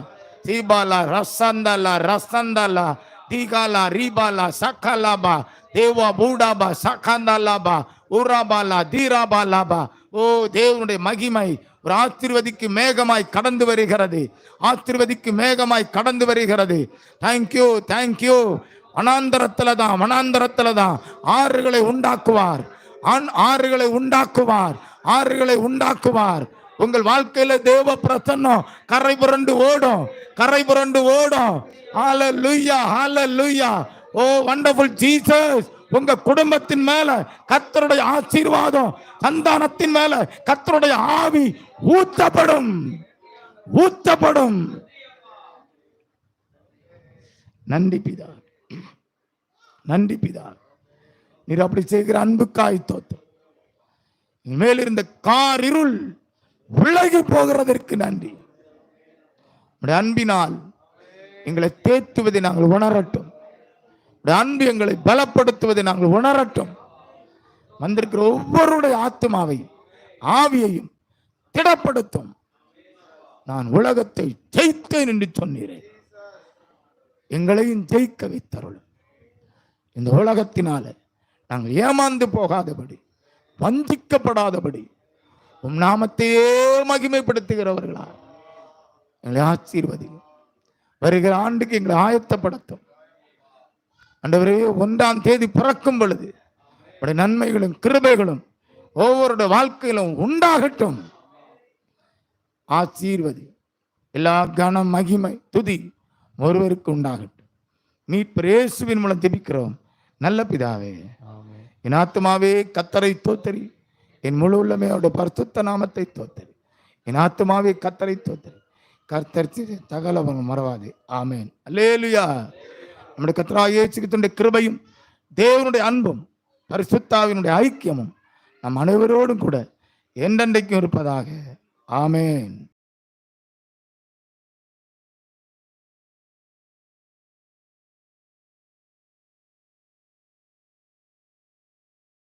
தீபாலா ரசந்தலா ரசந்தலா தீகாலா ரீபாலா சக்கலாபா தேவா பூடாபா சகந்தலாபா உராபாலா தீராபாலாபா. ஓ தேவனுடைய மகிமை ஒரு ஆசீர்வதிக்கு மேகமாய் கடந்து வருகிறது, ஆசீர்வதிக்கு மேகமாய் கடந்து வருகிறது. Thank you thank you. வனாந்தரத்துல தான் ஆறுகளை உண்டாக்குவார், ஆறுகளை உண்டாக்குவார், ஆறுகளை உண்டாக்குவார். உங்கள் வாழ்க்கையில தேவ பிரசன்னம் கரை புரண்டு ஓடும், கரை புரண்டு ஓடும். ஹalleluya ஹalleluya. ஓ வண்டர்ஃபுல் ஜீசஸ். உங்க குடும்பத்தின் மேல கர்த்தருடைய ஆசீர்வாதம், சந்தானத்தின் மேல கர்த்தருடைய ஆவி ஊற்றப்படும், ஊற்றப்படும். நன்றி பிதா, நன்றி பிதா. நீர் அப்படி செய்கிற அன்புக்காய் தோற்றம். மேல் இருந்த காரிருள் விலகி போகிறதற்கு நன்றி. அன்பினால் எங்களை தேற்றுவதை நாங்கள் உணரட்டும், அன்பு எங்களை பலப்படுத்துவதை நாங்கள் உணரட்டும். வந்திருக்கிற ஒவ்வொருடைய ஆத்மாவையும் ஆவியையும் திடப்படுத்தும். நான் உலகத்தை ஜெயித்தேன் என்று சொன்னீரேன், எங்களையும் ஜெயிக்க வைத்தருளும். இந்த உலகத்தினால நாங்கள் ஏமாந்து போகாதபடி, வஞ்சிக்கப்படாதபடி, உம் நாமத்தையே மகிமைப்படுத்துகிறவர்களா எங்களை ஆசீர்வதி. வருகிற ஆண்டுக்கு எங்களை ஆயத்தப்படுத்தும். ஆண்டவரே, 1ஆம் தேதி பிறக்கும் பொழுது உடைய நன்மைகளும் கிருபைகளும் ஒவ்வொருடைய வாழ்க்கையிலும் உண்டாகட்டும். ஆசீர்வதி. எல்லா கனம் மகிமை துதி ஒருவருக்கு உண்டாகட்டும். மீட்பர் இயேசுவின் மூலம் ஜெபிக்கிறோம் நல்ல பிதாவே. என் ஆத்துமாவே கர்த்தரை தோத்தரி, என் முழு உள்ளமே அவருடைய பரிசுத்த நாமத்தை தோத்தரி. என் ஆத்துமாவே கர்த்தரை தோத்தரி, கர்த்தர் தகலவங்க மறவாதே. ஆமேன். அல்லேலூயா. நம்முடைய கர்த்தராகிய இயேசு கிறிஸ்துவின் கிருபையும் தேவனுடைய அன்பும் பரிசுத்தாவினுடைய ஐக்கியமும் நம் அனைவரோடும் கூட என்றென்றைக்கும் இருப்பதாக. ஆமேன்.